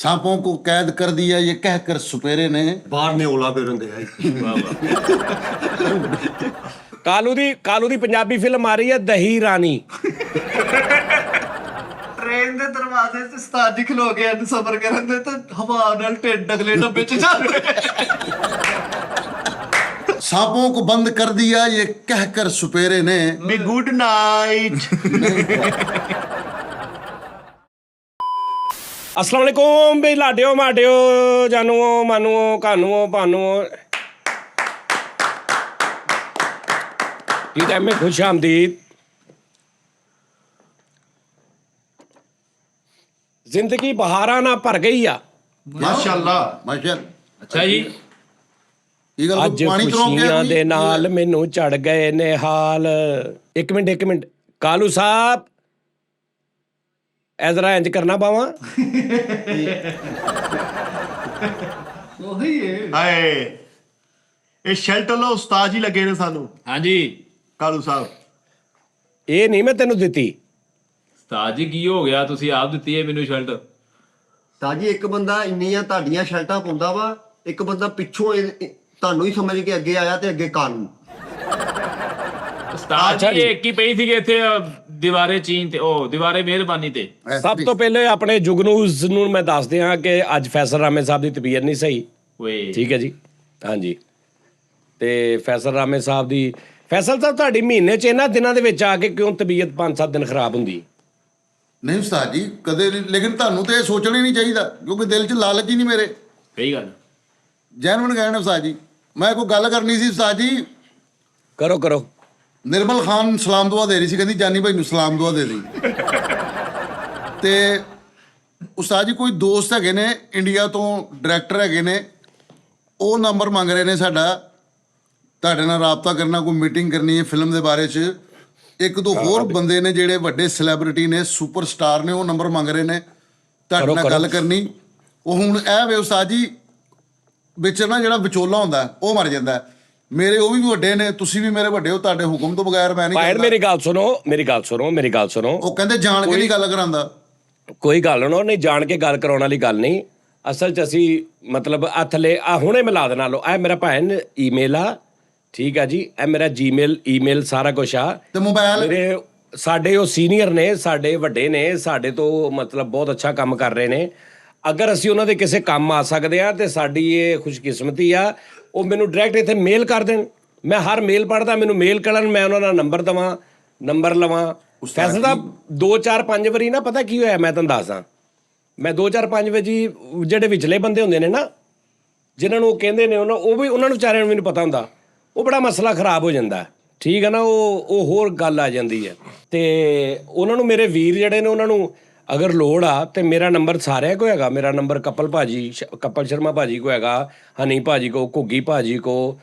सांपों को कैद कर दिया ये कहकर सुपेरे ने ਬਾਹਰ ਨੇ ਓਲਾ ਫੇਰਨ ਦੇ ਕਾਲੂ ਦੀ ਪੰਜਾਬੀ ਫਿਲਮ ਆ ਰਹੀ ਹੈ ਦਹੀ ਰਾਣੀ। ਟ੍ਰੇਨ ਦੇ ਦਰਵਾਜ਼ੇ 'ਚ ਉਸਤਾਦ ਜੀ ਖਲੋ ਗਏ ਹਨ ਸਫ਼ਰ ਕਰਨ ਦੇ ਤੇ ਹਵਾ ਨਾਲ ਢਿੱਡ ਅਗਲੇ ਡੱਬੇ 'ਚ ਜਾ ਰਹੇ। सांपों को बंद कर दिया ये कहकर सुपेरे ने ਵੀ ਗੁੱਡ ਨਾਈਟ। ਅਸਲਾਮ ਵਾਲੇਕੁਮ ਬਈ ਲਾਡਿਓ ਮਾਡਿਓ ਜਾਨੂਓ ਮਾਨੂਓ ਕਾਨੂਓ ਭਾਨੂਓ ਕੀ ਟਾਈਮ में खुश आमदीद। जिंदगी बहारा ना भर गई आ ਮਾਸ਼ਾਅੱਲਾ। माशाअल्लाह। अच्छा जी ये गल ਅੱਜ पानी तो ਖੁਸ਼ੀਆਂ ਦੇ ਨਾਲ ਮੈਨੂੰ ਚੜ ਗਏ ਨੇ ਹਾਲ। ਇੱਕ ਮਿੰਟ ਕਾਲੂ ਸਾਹਿਬ ਐਜ਼ਰਾ ਇੰਜ ਕਰਨਾ ਪਾਵਾਂ। ਉਹੀ ਹੈ। ਹਾਏ ਇਹ ਸ਼ੈਲਟਰ ਲੋ ਉਸਤਾਦ ਜੀ ਲੱਗੇ ਨੇ ਸਾਨੂੰ हाँ जी ਕਾਲੂ ਸਾਹਿਬ। ਇਹ ਨਹੀਂ ਮੈਂ ਤੈਨੂੰ ਦਿੱਤੀ। ਉਸਤਾਦ ਜੀ ਕੀ ਹੋ ਗਿਆ ਤੁਸੀਂ ਆਪ ਦਿੱਤੀ ਹੈ ਮੈਨੂੰ ਸ਼ਰਟ। ਤਾਜੀ ਇੱਕ ਬੰਦਾ ਇੰਨੀਆਂ ਤੁਹਾਡੀਆਂ ਸ਼ਰਟਾਂ ਪਾਉਂਦਾ ਵਾ, ਇੱਕ ਬੰਦਾ ਪਿੱਛੋਂ ਤੁਹਾਨੂੰ ਹੀ ਸਮਝ ਕੇ ਅੱਗੇ ਆਇਆ ਤੇ ਅੱਗੇ ਕਾਨੂੰ। ਉਸਤਾਦ ਅੱਛਾ ਜੀ ਜੀ। ਇੱਕ ਹੀ ਪਈ ਸੀਗੇ ਇੱਥੇ ਦੀਵਾਰੇ ਚੀਨ ਤੇ ਉਹ ਦੀਵਾਰੇ ਮਿਹਰਬਾਨੀ ਤੇ। ਸਭ ਤੋਂ ਪਹਿਲੇ ਆਪਣੇ ਜੁਗਨੂਜ਼ ਨੂੰ ਮੈਂ ਦੱਸ ਦਿਆਂ ਕਿ ਅੱਜ ਫੈਸਲ ਰਾਮੇ ਸਾਹਿਬ ਦੀ ਤਬੀਅਤ ਨਹੀਂ ਸਹੀ। ਓਏ ਠੀਕ ਹੈ ਜੀ, ਹਾਂਜੀ। ਤੇ ਫੈਸਲ ਰਾਮੇ ਸਾਹਿਬ ਦੀ ਫੈਸਲ ਸਾਹਿਬ ਤੁਹਾਡੀ ਮਹੀਨੇ 'ਚ ਇਹਨਾਂ ਦਿਨਾਂ ਦੇ ਵਿੱਚ ਆ ਕੇ ਕਿਉਂ ਤਬੀਅਤ 5-7 ਦਿਨ ਖਰਾਬ ਹੁੰਦੀ? नहीं उस्ताद जी कदे नहीं, लेकिन ਤੁਹਾਨੂੰ ਤੇ ਇਹ ਸੋਚਣਾ ਹੀ ਨਹੀਂ ਚਾਹੀਦਾ ਕਿਉਂਕਿ ਦਿਲ 'ਚ ਲਾਲਚ ਹੀ ਨਹੀਂ ਮੇਰੇ। ਸਹੀ ਗੱਲ। ਜੈਨੂਨ ਕਹਿਣਾ ਉਸਤਾਦ ਜੀ, ਮੈਂ ਕੋਈ ਗੱਲ ਕਰਨੀ ਸੀ ਉਸਤਾਦ ਜੀ। ਕਰੋ। ਨਿਰਮਲ ਖਾਨ ਸਲਾਮ ਦੁਆ ਦੇ ਰਹੀ ਸੀ, ਕਹਿੰਦੀ ਜਾਨੀ ਭਾਈ ਨੂੰ ਸਲਾਮ ਦੁਆ ਦੇ ਦੇ। ਤੇ ਉਸਤਾਦ ਜੀ ਕੋਈ ਦੋਸਤ ਹੈਗੇ ਨੇ ਇੰਡੀਆ ਤੋਂ, ਡਾਇਰੈਕਟਰ ਹੈਗੇ ਨੇ, ਉਹ ਨੰਬਰ ਮੰਗ ਰਹੇ ਨੇ ਸਾਡਾ, ਤੁਹਾਡੇ ਨਾਲ ਰਾਬਤਾ ਕਰਨਾ, ਕੋਈ ਮੀਟਿੰਗ ਕਰਨੀ ਹੈ ਫਿਲਮ ਦੇ ਬਾਰੇ 'ਚ। ਇੱਕ ਦੋ ਹੋਰ ਬੰਦੇ ਨੇ ਜਿਹੜੇ ਵੱਡੇ ਸੈਲੈਬ੍ਰਿਟੀ ਨੇ, ਸੁਪਰਸਟਾਰ ਨੇ, ਉਹ ਨੰਬਰ ਮੰਗ ਰਹੇ ਨੇ ਤੁਹਾਡੇ ਨਾਲ ਗੱਲ ਕਰਨੀ। ਉਹ ਹੁਣ ਇਹ ਵੇ ਉਸਤਾਦ ਜੀ ਵਿੱਚ ਨਾ ਜਿਹੜਾ ਵਿਚੋਲਾ ਹੁੰਦਾ ਉਹ ਮਰ ਜਾਂਦਾ। ਮੇਰੇ ਉਹ ਵੀ ਵੱਡੇ ਨੇ, ਤੁਸੀਂ ਵੀ ਮੇਰੇ ਵੱਡੇ ਹੋ, ਤੁਹਾਡੇ ਹੁਕਮ ਤੋਂ ਬਗੈਰ ਮੈਂ ਨਹੀਂ ਭਾਈ ਕਰਦਾ। ਮੇਰੀ ਗੱਲ ਸੁਣੋ। ਉਹ ਕਹਿੰਦੇ ਜਾਣ ਕੇ ਨਹੀਂ ਗੱਲ ਕਰਾਂਦਾ। ਕੋਈ ਗੱਲ ਨਹੀਂ ਜਾਣ ਕੇ ਗੱਲ ਕਰਾਉਣ ਵਾਲੀ ਗੱਲ ਨਹੀਂ। ਅਸਲ 'ਚ ਅਸੀਂ ਮਤਲਬ ਆ ਥੱਲੇ ਆ ਹੁਣੇ ਮਿਲਾ ਦੇਣਾ ਲਓ, ਇਹ ਮੇਰਾ ਭੈਣ ਈਮੇਲ ਆ, ਠੀਕ ਆ ਜੀ, ਇਹ ਮੇਰਾ ਜੀਮੇਲ ਈਮੇਲ ਸਾਰਾ ਕੁਝ ਆ। ਤੇ ਮੋਬਾਈਲ ਮੇਰੇ ਸਾਡੇ ਉਹ ਸੀਨੀਅਰ ਨੇ, ਸਾਡੇ ਵੱਡੇ ਨੇ, ਸਾਡੇ ਤੋਂ ਮਤਲਬ ਬਹੁਤ ਅੱਛਾ ਕੰਮ ਕਰ ਰਹੇ ਨੇ। ਅਗਰ ਅਸੀਂ ਉਹਨਾਂ ਦੇ ਕਿਸੇ ਕੰਮ ਆ ਸਕਦੇ ਆ ਤੇ ਸਾਡੀ ਇਹ ਖੁਸ਼ਕਿਸਮਤੀ ਆ। ਉਹ ਮੈਨੂੰ ਡਾਇਰੈਕਟ ਇੱਥੇ ਮੇਲ ਕਰ ਦੇਣ, ਮੈਂ ਹਰ ਮੇਲ ਪੜ੍ਹਦਾ, ਮੈਨੂੰ ਮੇਲ ਕਰਨ, ਮੈਂ ਉਹਨਾਂ ਦਾ ਨੰਬਰ ਲਵਾਂ। ਫੈਸਲ ਦਾ 2-4-5 ਵਾਰੀ ਨਾ ਪਤਾ ਕੀ ਹੋਇਆ ਮੈਂ ਤੁਹਾਨੂੰ ਦੱਸਦਾ। ਮੈਂ 2-4-5 ਵਾਰੀ ਜਿਹੜੇ ਵਿਚਲੇ ਬੰਦੇ ਹੁੰਦੇ ਨੇ ਨਾ, ਜਿਨ੍ਹਾਂ ਨੂੰ ਉਹ ਕਹਿੰਦੇ ਨੇ, ਉਹ ਵੀ ਉਹਨਾਂ ਨੂੰ ਵਿਚਾਰਿਆਂ ਨੂੰ ਮੈਨੂੰ ਪਤਾ ਹੁੰਦਾ, ਉਹ ਬੜਾ ਮਸਲਾ ਖਰਾਬ ਹੋ ਜਾਂਦਾ, ਠੀਕ ਹੈ ਨਾ। ਉਹ ਹੋਰ ਗੱਲ ਆ ਜਾਂਦੀ ਹੈ। ਤੇ ਉਹਨਾਂ ਨੂੰ ਮੇਰੇ ਵੀਰ ਜਿਹੜੇ ਨੇ ਉਹਨਾਂ ਨੂੰ ਅਗਰ ਲੋੜ ਆ ਤੇ ਮੇਰਾ ਨੰਬਰ ਸਾਰਿਆਂ ਕੋ ਹੈਗਾ। ਮੇਰਾ ਨੰਬਰ ਕਪਲ ਸ਼ਰਮਾ ਭਾਜੀ ਕੋ ਹੈਗਾ, ਹਨੀ ਭਾਜੀ ਕੋ, ਘੁੱਗੀ ਭਾਜੀ ਕੋ,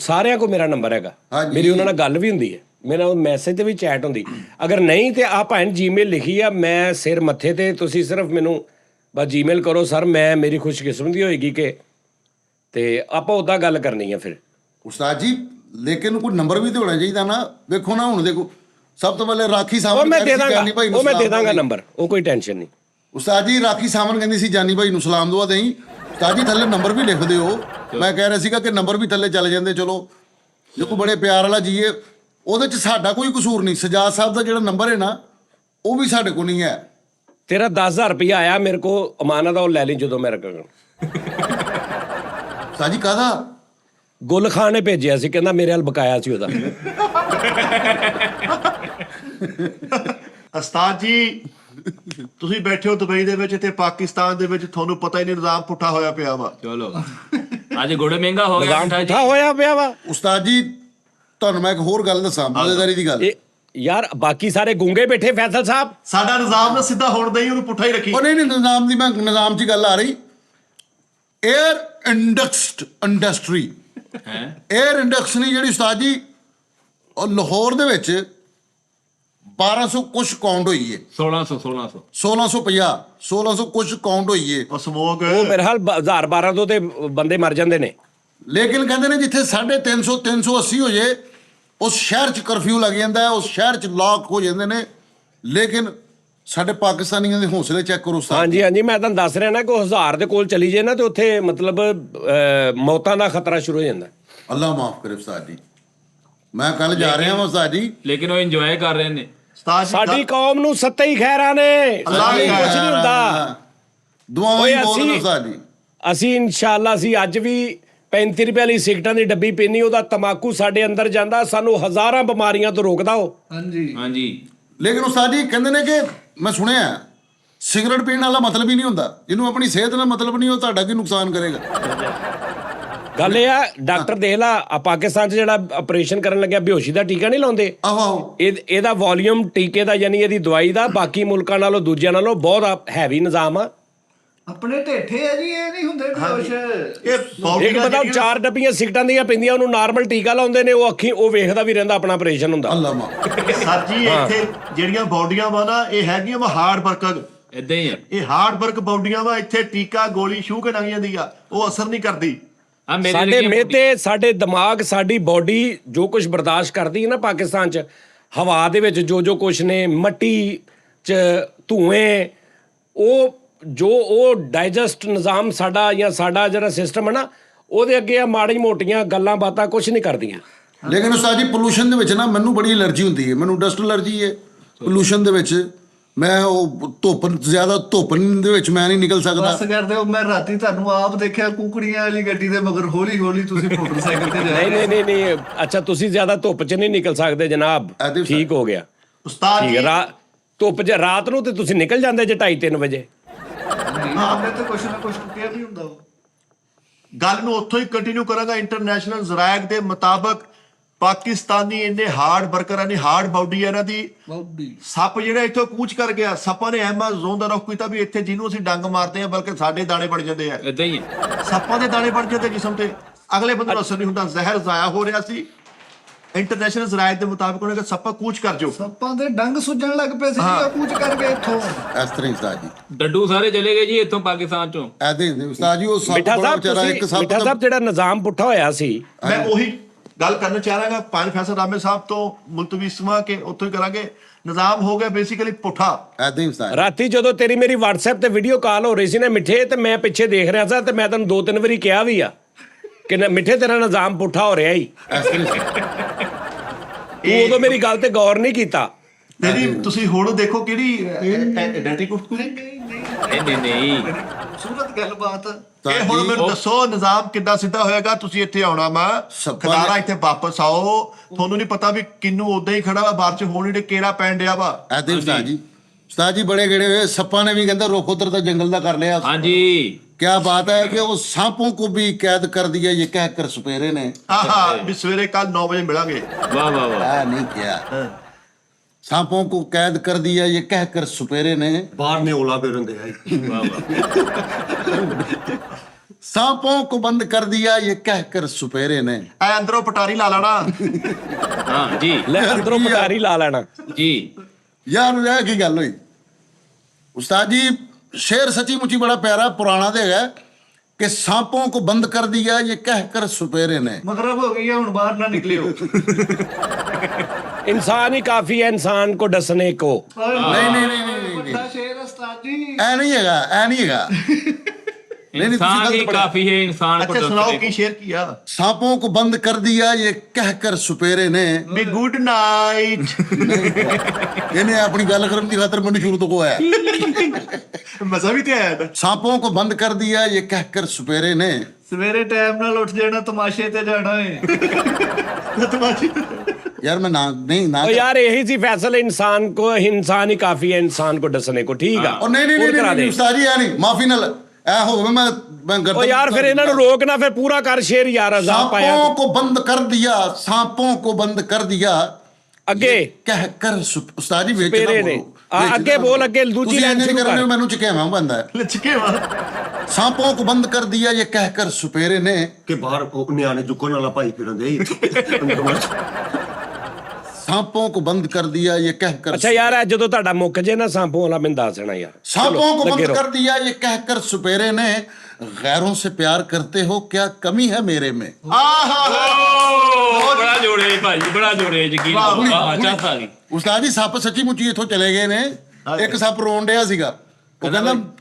ਸਾਰਿਆਂ ਕੋ ਮੇਰਾ ਨੰਬਰ ਹੈਗਾ। ਮੇਰੀ ਉਹਨਾਂ ਨਾਲ ਗੱਲ ਵੀ ਹੁੰਦੀ ਹੈ, ਮੇਰਾ ਮੈਸੇਜ ਤੇ ਵੀ ਚੈਟ ਹੁੰਦੀ। ਅਗਰ ਨਹੀਂ ਤੇ ਆ ਭੈਣ ਜੀਮੇਲ ਲਿਖੀ ਆ, ਮੈਂ ਸਿਰ ਮੱਥੇ ਤੇ, ਤੁਸੀਂ ਸਿਰਫ ਮੈਨੂੰ ਬਸ ਜੀਮੇਲ ਕਰੋ ਸਰ, ਮੈਂ ਮੇਰੀ ਖੁਸ਼ਕਿਸਮਤੀ ਹੋਏਗੀ ਕਿ ਤੇ ਆਪਾਂ ਉੱਦਾਂ ਗੱਲ ਕਰਨੀ ਆ ਫਿਰ। ਉਸਤਾਦ ਜੀ ਲੇਕਿਨ ਕੋਈ ਨੰਬਰ ਵੀ ਤੇ ਹੋਣਾ ਚਾਹੀਦਾ ਨਾ। ਵੇਖੋ ਨਾ ਹੁਣ ਦੇਖੋ, ਸਭ ਤੋਂ ਪਹਿਲੇ ਰਾਖੀ ਉਹ ਸਾਵਨ ਮੈਂ ਦੇ ਕਹਿੰਦੀ ਸੀ ਦਾਂਗਾ, ਜਾਨੀ ਭਾਈ ਨੂੰ ਉਹ ਮੈਂ ਦੇ ਸਲਾਮ ਦਾਂਗਾ ਦੁਆ ਨੰਬਰ, ਉਹ ਕੋਈ ਟੈਨਸ਼ਨ ਨਹੀਂ। ਉਸਤਾਦ ਜੀ ਰਾਖੀ ਸਾਵਨ ਕਹਿੰਦੀ ਸੀ ਜਾਨੀ ਭਾਈ ਨੂੰ ਸਲਾਮ ਦੁਆ ਦੇਈ। ਉਸਤਾਦ ਜੀ ਥੱਲੇ ਨੰਬਰ ਵੀ ਲਿਖ ਦਿਓ। ਮੈਂ ਕਹਿ ਰਿਹਾ ਸੀਗਾ ਕਿ ਨੰਬਰ ਵੀ ਥੱਲੇ ਚੱਲ ਜਾਂਦੇ। ਚਲੋ ਜੇ ਕੋਈ ਬੜੇ ਪਿਆਰ ਵਾਲਾ ਜੀਏ, ਉਹਦੇ 'ਚ ਸਾਡਾ ਕੋਈ ਕਸੂਰ ਨਹੀਂ। ਸਜਾਦ ਸਾਹਿਬ ਦਾ ਜਿਹੜਾ ਨੰਬਰ ਹੈ ਨਾ, ਉਹ ਵੀ ਸਾਡੇ ਕੋਲ ਨਹੀਂ ਹੈ। ਤੇਰਾ 10,000 ਰੁਪਇਆ ਆਇਆ ਮੇਰੇ ਕੋ ਅਮਾਨਤ, ਉਹ ਲੈ ਲਈ ਜਦੋਂ ਮੇਰੇ ਕੋਲ। ਉਸਤਾਦ ਜੀ ਕਾਹਦਾ? ਗੁੱਲ ਖਾਨ ਨੇ ਭੇਜਿਆ ਸੀ, ਕਹਿੰਦਾ ਮੇਰੇ ਵੱਲ ਬਕਾਇਆ ਸੀ ਉਹਦਾ। ਉਸਤਾਦ ਜੀ ਤੁਸੀਂ ਬੈਠੇ ਹੋ ਦੁਬਈ ਦੇ ਵਿੱਚ ਤੇ ਪਾਕਿਸਤਾਨ ਦੇ ਵਿੱਚ, ਤੁਹਾਨੂੰ ਪਤਾ ਹੀ ਨਹੀਂ ਨਿਜ਼ਾਮ ਪੁੱਠਾ ਹੋਇਆ ਪਿਆ ਵਾ। चलो आज गुड़ महंगा हो गया ਨਿਜ਼ਾਮ मिठा जी। ਪੁੱਠਾ ਹੋਇਆ ਪਿਆ ਵਾ। ਉਸਤਾਦ ਜੀ ਤੁਹਾਨੂੰ ਮੈਂ ਇੱਕ ਹੋਰ ਗੱਲ ਦੱਸਾਂ, ਮਜ਼ੇਦਾਰੀ ਦੀ ਗੱਲ। ਇਹ ਯਾਰ ਬਾਕੀ ਸਾਰੇ ਗੂੰਗੇ ਬੈਠੇ ਫੈਸਲ ਸਾਹਿਬ। ਸਾਡਾ ਨਿਜ਼ਾਮ ਨਾ ਸਿੱਧਾ ਹੋਣ ਦੇਈ, ਉਹਨੂੰ ਪੁੱਠਾ ਹੀ ਰੱਖੀ। ਉਹ ਨਹੀਂ ਨਿਜ਼ਾਮ ਦੀ, ਮੈਂ ਨਿਜ਼ਾਮ 'ਚ ਗੱਲ ਆ ਰਹੀ। ਏਅਰ ਇੰਡਸਟਰੀ हैं ਏਅਰ ਇੰਡੈਕਸ ਨਹੀਂ ਜਿਹੜੀ ਉਸਤਾਦ ਜੀ, ਉਹ ਲਾਹੌਰ ਦੇ ਵਿੱਚ 1200 ਕੁਛ ਕਾਊਂਟ ਹੋਈ ਹੈ। 1600 1650 ਕੁਛ ਕਾਊਂਟ ਹੋਈ ਹੈ। ਉਹ ਸਮੋਕ ਉਹ ਮੇਰੇ ਹਾਲ 1000-1200 ਤੇ ਬੰਦੇ ਮਰ ਜਾਂਦੇ ਨੇ। ਲੇਕਿਨ ਕਹਿੰਦੇ ਨੇ ਜਿੱਥੇ 350 380 ਹੋ ਜੇ ਉਸ ਸ਼ਹਿਰ 'ਚ ਕਰਫਿਊ ਲੱਗ ਜਾਂਦਾ ਹੈ, ਉਸ ਸ਼ਹਿਰ 'ਚ ਲੌਕ ਹੋ ਜਾਂਦੇ ਨੇ। ਲੇਕਿਨ ਸਾਡੇ ਪਾਕਿਸਤਾਨੀਆਂ ਦੇ ਹੌਸਲੇ ਚੈੱਕ ਕਰੋ ਉਸਤਾਦ। ਹਾਂਜੀ ਹਾਂਜੀ, ਮੈਂ ਤੁਹਾਨੂੰ ਦੱਸ ਰਿਹਾ ਨਾ ਕਿ 1000 ਦੇ ਕੋਲ ਚਲੀ ਜੇ ਨਾ ਤੇ ਉੱਥੇ ਮਤਲਬ ਮੌਤਾਂ ਦਾ ਖਤਰਾ ਸ਼ੁਰੂ ਹੋ ਜਾਂਦਾ। ਅੱਲਾ ਮਾਫ ਕਰੇ ਉਸਤਾਦ ਜੀ। ਮੈਂ ਕੱਲ ਜਾ ਰਿਹਾ ਹਾਂ ਉਸਤਾਦ ਜੀ। ਲੇਕਿਨ ਉਹ ਇੰਜੋਏ ਕਰ ਰਹੇ ਨੇ। ਉਸਤਾਦ ਜੀ ਸਾਡੀ ਕੌਮ ਨੂੰ ਸੱਤੇ ਹੀ ਖੈਰਾਂ ਨੇ, ਅੱਲਾਹ ਕੁਝ ਨਹੀਂ ਹੁੰਦਾ। ਦੁਆਵਾਂ ਹੀ ਓਏ ਬਹੁਤ ਨੇ ਅਸੀਂ- ਉਸਤਾਦ ਜੀ। ਅਸੀਂ ਇਨਸ਼ਾਅੱਲਾ ਅਸੀਂ ਅੱਜ ਵੀ 35 ਰੁਪਏ ਵਾਲੀ ਸਿਗਰਟਾਂ ਦੀ ਡੱਬੀ ਪੀਣੀ, ਉਹਦਾ ਤਮਾਕੂ ਸਾਡੇ ਅੰਦਰ ਜਾਂਦਾ, ਸਾਨੂੰ ਹਜ਼ਾਰਾਂ ਬਿਮਾਰੀਆਂ ਤੋਂ ਰੋਕਦਾ ਉਹ। ਹਾਂਜੀ ਹਾਂਜੀ ਲੇਕਿਨ ਉਸਤਾਦ ਜੀ ਕਹਿੰਦੇ ਨੇ ਕਿ ਮੈਂ ਸੁਣਿਆ ਸਿਗਰਟ ਪੀਣ ਵਾਲਾ ਮਤਲਬ ਹੀ ਨਹੀਂ ਹੁੰਦਾ, ਜਿਹਨੂੰ ਆਪਣੀ ਸਿਹਤ ਨਾਲ ਮਤਲਬ ਨਹੀਂ, ਉਹ ਤੁਹਾਡਾ ਕੀ ਨੁਕਸਾਨ ਕਰੇਗਾ। ਗੱਲ ਇਹ ਆ, ਡਾਕਟਰ ਦੇਖ ਲਾ ਆ ਪਾਕਿਸਤਾਨ 'ਚ ਜਿਹੜਾ ਆਪਰੇਸ਼ਨ ਕਰਨ ਲੱਗਿਆ ਬੇਹੋਸ਼ੀ ਦਾ ਟੀਕਾ ਨਹੀਂ ਲਾਉਂਦੇ, ਆਹੋ ਆਹੋ। ਇਹਦਾ ਵੋਲੀਅਮ ਟੀਕੇ ਦਾ ਯਾਨੀ ਇਹਦੀ ਦਵਾਈ ਦਾ ਬਾਕੀ ਮੁਲਕਾਂ ਨਾਲੋਂ ਦੂਜਿਆਂ ਨਾਲੋਂ ਬਹੁਤ ਹੈਵੀ ਨਿਜ਼ਾਮ ਆ। ਆਪਣੇ ਢੇਠੇ ਆ ਜੀ, ਇਹ ਨਹੀਂ ਹੁੰਦੇ ਬੇਹੋਸ਼। ਇਹ ਬਾਡੀ ਇੱਕ ਪਤਾ 4 ਡੱਬੀਆਂ ਸਿਗਰਟਾਂ ਦੀਆਂ ਪੈਂਦੀਆਂ, ਉਹਨੂੰ ਨਾਰਮਲ ਟੀਕਾ ਲਾਉਂਦੇ ਨੇ, ਉਹ ਅੱਖੀ ਉਹ ਵੇਖਦਾ ਵੀ ਰਹਿੰਦਾ ਆਪਣਾ ਆਪਰੇਸ਼ਨ ਹੁੰਦਾ। ਅੱਲਾ ਮਾਫ। ਸਰ ਜੀ ਇੱਥੇ ਜਿਹੜੀਆਂ ਬਾਡੀਆਂ ਵਾ ਨਾ ਇਹ ਹੈਗੀਆਂ ਵਾ ਹਾਰਡ ਵਰਕ। ਇਦਾਂ ਹੀ ਆ। ਇਹ ਹਾਰਡ ਵਰਕ ਬਾਡੀਆਂ ਵਾ, ਇੱਥੇ ਟੀਕਾ ਗੋਲੀ ਛੂ ਕੇ ਲੰਘ ਜਾਂਦੀ ਆ, ਉਹ ਅਸਰ ਨਹੀਂ ਕਰਦੀ। ਆ ਮੇਰੇ ਸਾਡੇ ਵਰਗੀਆਂ ਮਿਹਦੇ, ਸਾਡੇ ਦਿਮਾਗ, ਸਾਡੀ ਬਾਡੀ ਜੋ ਕੁਝ ਬਰਦਾਸ਼ਤ ਕਰਦੀ ਹੈ ਨਾ ਪਾਕਿਸਤਾਨ 'ਚ, ਹਵਾ ਦੇ ਵਿੱਚ ਜੋ ਕੁਝ ਨੇ, ਮੱਟੀ 'ਚ ਧੂਏ, ਉਹ ਡਾਈਜੈਸਟ ਨਿਜ਼ਾਮ ਸਾਡਾ ਜਾਂ ਸਾਡਾ ਜਿਹੜਾ ਸਿਸਟਮ ਹੈ ਨਾ, ਉਹਦੇ ਅੱਗੇ ਆ ਮਾੜੀ ਮੋਟੀਆਂ ਗੱਲਾਂ ਬਾਤਾਂ ਕੁਝ ਨਹੀਂ ਕਰਦੀਆਂ। ਲੇਕਿਨ ਉਸਤਾਦ ਜੀ ਪੋਲੂਸ਼ਨ ਦੇ ਵਿੱਚ ਨਾ ਮੈਨੂੰ ਬੜੀ ਐਲਰਜੀ ਹੁੰਦੀ ਹੈ, ਮੈਨੂੰ ਡਸਟ ਐਲਰਜੀ ਹੈ ਪੋਲੂਸ਼ਨ ਦੇ ਵਿੱਚ। ਮੈਂ ਉਹ ਧੁੱਪ ਜ਼ਿਆਦਾ ਧੁੱਪ ਦੇ ਵਿੱਚ ਮੈਂ ਨਹੀਂ ਨਿਕਲ ਸਕਦਾ। ਬਸ ਕਰਦੇ ਹੋ, ਮੈਂ ਰਾਤੀ ਤੁਹਾਨੂੰ ਆਪ ਦੇਖਿਆ ਕੁਕੜੀਆਂ ਵਾਲੀ ਗੱਡੀ ਦੇ ਮਗਰ ਹੌਲੀ ਹੌਲੀ ਤੁਸੀਂ ਮੋਟਰਸਾਈਕਲ ਤੇ ਜਾ ਰਹੇ ਨਹੀਂ ਅੱਛਾ, ਤੁਸੀਂ ਜ਼ਿਆਦਾ ਧੁੱਪ 'ਚ ਨਹੀਂ ਨਿਕਲ ਸਕਦੇ ਜਨਾਬ, ਇਹਦੇ ਠੀਕ ਹੋ ਗਿਆ। ਉਸਤਾਦ ਠੀਕ ਜੀ ਹੈ, ਧੁੱਪ 'ਚ ਰਾਤ ਨੂੰ ਤੇ ਤੁਸੀਂ ਨਿਕਲ ਜਾਂਦੇ ਜੇ 2:30-3 ਵਜੇ। ਆਪਨੇ ਤੇ ਕੁਛ ਨਾ ਕੁਛ ਟੁੱਟਿਆ ਵੀ ਹੁੰਦਾ ਉਹ। ਗੱਲ ਨੂੰ ਉੱਥੋਂ ਹੀ ਕੰਟੀਨਿਊ ਕਰਾਂਗਾ। ਇੰਟਰਨੈਸ਼ਨਲ ਜ਼ਰਾਇਕ ਦੇ ਮੁਤਾਬਕ ਪਾਕਿਸਤਾਨੀ ਇੰਨੇ ਹਾਰਡ ਵਰਕਰਾਂ ਨੇ, ਹਾਰਡ ਬਾਡੀ ਇਹਨਾਂ ਦੀ। ਸੱਪ ਜਿਹੜਾ ਇੱਥੋਂ ਕੂਚ ਕਰ ਗਿਆ, ਸੱਪਾਂ ਨੇ ਐਮਾਜ਼ੋਨ ਦਾ ਰੁੱਖ ਕੀਤਾ ਵੀ ਇੱਥੇ ਜਿਹਨੂੰ ਅਸੀਂ ਡੰਗ ਮਾਰਦੇ ਆ ਬਲਕਿ ਸਾਡੇ ਦਾਣੇ ਬਣ ਜਾਂਦੇ ਆ। ਇਦਾਂ ਹੀ ਆ। ਸੱਪਾਂ ਦੇ ਦਾਣੇ ਬਣ ਜਾਂਦੇ ਜਿਸਮ ਤੇ, ਅਗਲੇ ਬੰਦੇ ਨੂੰ ਅਸਰ ਨਹੀਂ ਹੁੰਦਾ, ਜ਼ਹਿਰ ਜ਼ਾਇਆ ਹੋ ਰਿਹਾ ਸੀ। ਇੰਟਰਨੈਸ਼ਨਲ ਜ਼ਰਾਇਕ ਦੇ ਮੁਤਾਬਕ ਉਹਨੇ ਕਿਹਾ ਸੱਪਾਂ ਕੂਚ ਕਰ ਜਾਓ। ਸੱਪਾਂ ਦੇ ਡੰਗ ਸੁੱਜਣ ਲੱਗ ਪਏ ਸੀ ਉਹ ਕੂਚ ਕਰਕੇ ਇੱਥੋਂ। ਇਸ ਤਰ੍ਹਾਂ ਹੀ ਉਸਤਾਦ ਜੀ ਡੱਡੂ ਸਾਰੇ ਚਲੇ ਗਏ ਜੀ ਇੱਥੋਂ ਪਾਕਿਸਤਾਨ ਚੋਂ। ਐਦੇ ਉਸਤਾਦ ਜੀ ਉਹ ਸੱਪ ਮਿੱਠਾ ਬੜਾ ਸਾਹਿਬ ਵਿਚਾਰਾ ਇੱਕ ਤੁਸੀਂ, ਮਿੱਠਾ ਸੱਪ ਸਾਹਿਬ ਜਿਹੜਾ ਨਿਜ਼ਾਮ ਪੁੱਠਾ ਹੋਇਆ ਸੀ, ਮੈਂ ਉਹੀ ਗੱਲ ਕਰਨਾ ਚਾਹ ਰਿਹਾ ਪੰਜ ਫੈਸਲ ਰਾਮੇ ਸਾਹਿਬ ਤੋਂ ਮੁਲਤਵੀ ਸਮਾਂ ਕੇ ਉੱਥੋਂ ਹੀ ਕਰਾਂਗੇ। ਨਿਜ਼ਾਮ ਹੋ ਗਿਆ ਬੇਸਿਕਲੀ ਪੁੱਠਾ। ਐਦੇ ਉਸਤਾਦ ਰਾਤੀ ਜਦੋਂ ਤੇਰੀ ਮੇਰੀ WhatsApp ਤੇ ਵੀਡੀਓ ਕਾਲ ਹੋ ਰਹੀ ਸੀ ਨਾ ਮਿੱਠੇ, ਤੇ ਮੈਂ ਪਿੱਛੇ ਦੇਖ ਰਿਹਾ ਸੀ ਤੇ ਮੈਂ ਤੈਨੂੰ 2-3 ਵਾਰੀ ਕਿਹਾ ਵੀ ਆ ਕਿ ਮਿੱਠੇ ਤੇਰਾ ਨਿਜ਼ਾਮ ਪੁੱਠਾ ਹੋ ਰਿਹਾ ਹੀ। ਇਸ ਤਰ੍ਹਾਂ ਤੂੰ ਉਦੋਂ ਮੇਰੀ ਗੱਲ ਤੇ ਗੌਰ ਨਹੀਂ ਕੀਤਾ। ਤੇਰੀ ਤੁਸੀਂ ਹੁਣ ਦੇਖੋ ਕਿਹੜੀ ਆਇਡੈਂਟੀਟੀ। ਨਹੀਂ ਸੂਰਤ ਗੱਲਬਾਤ। ਇਹ ਹੁਣ ਮੈਨੂੰ ਦੱਸੋ ਨਿਜ਼ਾਮ ਕਿੱਦਾਂ ਸਿੱਧਾ ਹੋਏਗਾ? ਤੁਸੀਂ ਇੱਥੇ ਆਉਣਾ ਵਾ ਖਦਾਰਾ, ਇੱਥੇ ਵਾਪਸ ਆਓ, ਤੁਹਾਨੂੰ ਨਹੀਂ ਪਤਾ ਵੀ ਕਿੰਨੂੰ ਉਦਾਂ ਹੀ ਖੜਾ ਵਾ, ਬਾਅਦ ਚ ਹੋਣੀ ਡੇ ਕੇਰਾ ਪੈਣ ਡਿਆ ਵਾ। ਐਦੇ ਉਸਤਾਦ ਜੀ ਬੜੇ ਗੜੇ ਹੋਏ। ਸੱਪਾਂ ਨੇ ਵੀ ਕਹਿੰਦਾ ਰੁੱਖ ਉਧਰ ਦਾ ਜੰਗਲ ਦਾ ਕਰ ਲਿਆ। ਹਾਂਜੀ क्या बात है कि वो सांपों को भी कैद कर दिया ये कहकर सुपेरे ने। ਆਹਾ ਵੀ ਸਵੇਰੇ ਕੱਲ 9 ਵਜੇ ਮਿਲਾਂਗੇ। ਵਾਹ ਵਾਹ ਵਾਹ। नहीं किया, सांपों को कैद कर दिया ये कहकर सुपेरे ने। ਬਾਹਰ ਨੇ ਓਲਾ ਫੇਰਨ ਦੇ ਆਈ। सांपों को बंद कर दिया ये कहकर सुपेरे ने। ਐ ਅੰਦਰੋਂ ਪਟਾਰੀ ਲਾ ਲੈਣਾ। ਹਾਂ ਜੀ ਲੈ ਅੰਦਰੋਂ ਮਟਾਰੀ ਲਾ ਲੈਣਾ ਜੀ। यार यह की गल हुई उस्ताद जी। शेर सची मुची बड़ा प्यारा पुराना दे है कि सांपों को बंद कर दिया ये कहकर सुपेरे ने। ਮਗਰਬ ਹੋ ਗਈ ਹੈ, ਹੁਣ ਬਾਹਰ ਨਾ ਨਿਕਲਿਓ। इंसान ही काफी है इंसान को डसने को। नहीं ਵੱਡਾ ਸ਼ੇਰ ਉਸਤਾਦ ਜੀ। ऐ नहीं हैगा, ऐ नहीं हैगा। नहीं, तुसी इंसान गलत ही पढ़ा। काफी है इंसान को ਅੱਛਾ ਸੁਣਾਓ डसने ਕੀ को। ਸ਼ੇਰ ਕੀ ਆ? सांपों को बंद कर दिया ये कहकर सुपेरे ने। ਵੀ ਗੁੱਡ ਨਾਈਟ। ਇਹਨੇ ਆਪਣੀ ਗੱਲ ਕਰਨ ਦੀ ਖਾਤਰ ਮੈਨੂੰ ਸ਼ੁਰੂ ਤੋਂ ਕੋਇਆ। ਮਜ਼ਾ ਵੀ ਤੇ ਆਇਆ ਤਾਂ। सांपों को बंद कर दिया ये कहकर सुपेरे ने। ਸਵੇਰੇ ਟਾਈਮ ਨਾਲ ਉੱਠ ਜਾਣਾ, ਤਮਾਸ਼ੇ ਤੇ ਜਾਣਾ ਏ। यार मैं ना नहीं ना और यार यही सी फैसल इंसान को, इंसान ही काफी है इंसान को डसने को। ठीक है और नहीं पूरा करा दे। उस्ताद जी नहीं माफी ना ऐ होवे मैं ओ गर्दन यार फिर इन्होंने रोक ना, फिर पूरा कर शेर यार अजाब पाया सांपों को बंद कर दिया, सांपों को बंद कर दिया अगे कहकर उस्ताद जी बेच सुपेरे ने। अगे बोल, अगे दूसरी लाइन शुरू कर। मैनू चकेवा बंदा है। ਲਚਕੇ ਵਾ। सांपों को बंद कर दिया ये कहकर सुपेरे ने। ਕਿ ਬਾਹਰ ਉਹ ਨਿਆਣੇ ਚੁੱਕਣ ਵਾਲਾ ਭਾਈ ਫਿਰਨ ਦੇ। सांपों को बंद कर दिया ये कहकर। अच्छा यार है ਜਦੋਂ ਤੁਹਾਡਾ ਮੁੱਕ ਜੇ ਨਾ सांपों वाला मैं दस देना यार। सांपों को लगे बंद रहो। कर दिया ये कहकर सुपेरे ने। गैरों से प्यार करते हो क्या कमी है मेरे में। ਆਹਾ ਬੜਾ ਜੋੜੇ ਭਾਈ, ਬੜਾ ਜੋੜੇ ਯਕੀਨ। ਅੱਛਾ ਸਾਰੀ ਉਸਤਾਦ ਜੀ ਸੱਪ ਸੱਚੀ ਮੁੱਚੀ ਇੱਥੋਂ ਚਲੇ ਗਏ ਨੇ ਇੱਕ ਸੱਪ ਰੋਣ ਡਿਆ ਸੀਗਾ, ਉਹ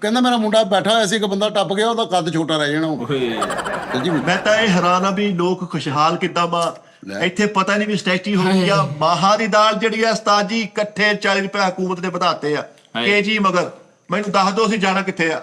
ਕਹਿੰਦਾ ਮੇਰਾ ਮੁੰਡਾ ਬੈਠਾ ਹੋਇਆ ਸੀ, ਇੱਕ ਬੰਦਾ ਟੱਪ ਗਿਆ, ਉਹਦਾ ਕੱਦ ਛੋਟਾ ਰਹਿ ਜਾਣਾ। ਸੱਚੀ ਮੁੱਚੀ। ਮੈਂ ਤਾਂ ਇਹ ਹੈਰਾਨ ਆ ਵੀ ਲੋਕ ਖੁਸ਼ਹਾਲ ਕਿੱਦਾਂ ਵਾ ਇੱਥੇ ਪਤਾ ਨਹੀਂ ਵੀ ਸਟੈਚੀ ਹੋ ਗਈ ਆ। ਮਾਹਾਂ ਦੀ ਦਾਲ ਜਿਹੜੀ ਆ ਉਸਤਾਦ ਜੀ ਇਕੱਠੇ 40 ਰੁਪਏ ਹਕੂਮਤ ਨੇ ਵਧਾਤੇ ਆ ਕੇਜੀ, ਮਗਰ ਮੈਨੂੰ ਦੱਸ ਦਿਓ ਅਸੀਂ ਜਾਣਾ ਕਿੱਥੇ ਆ।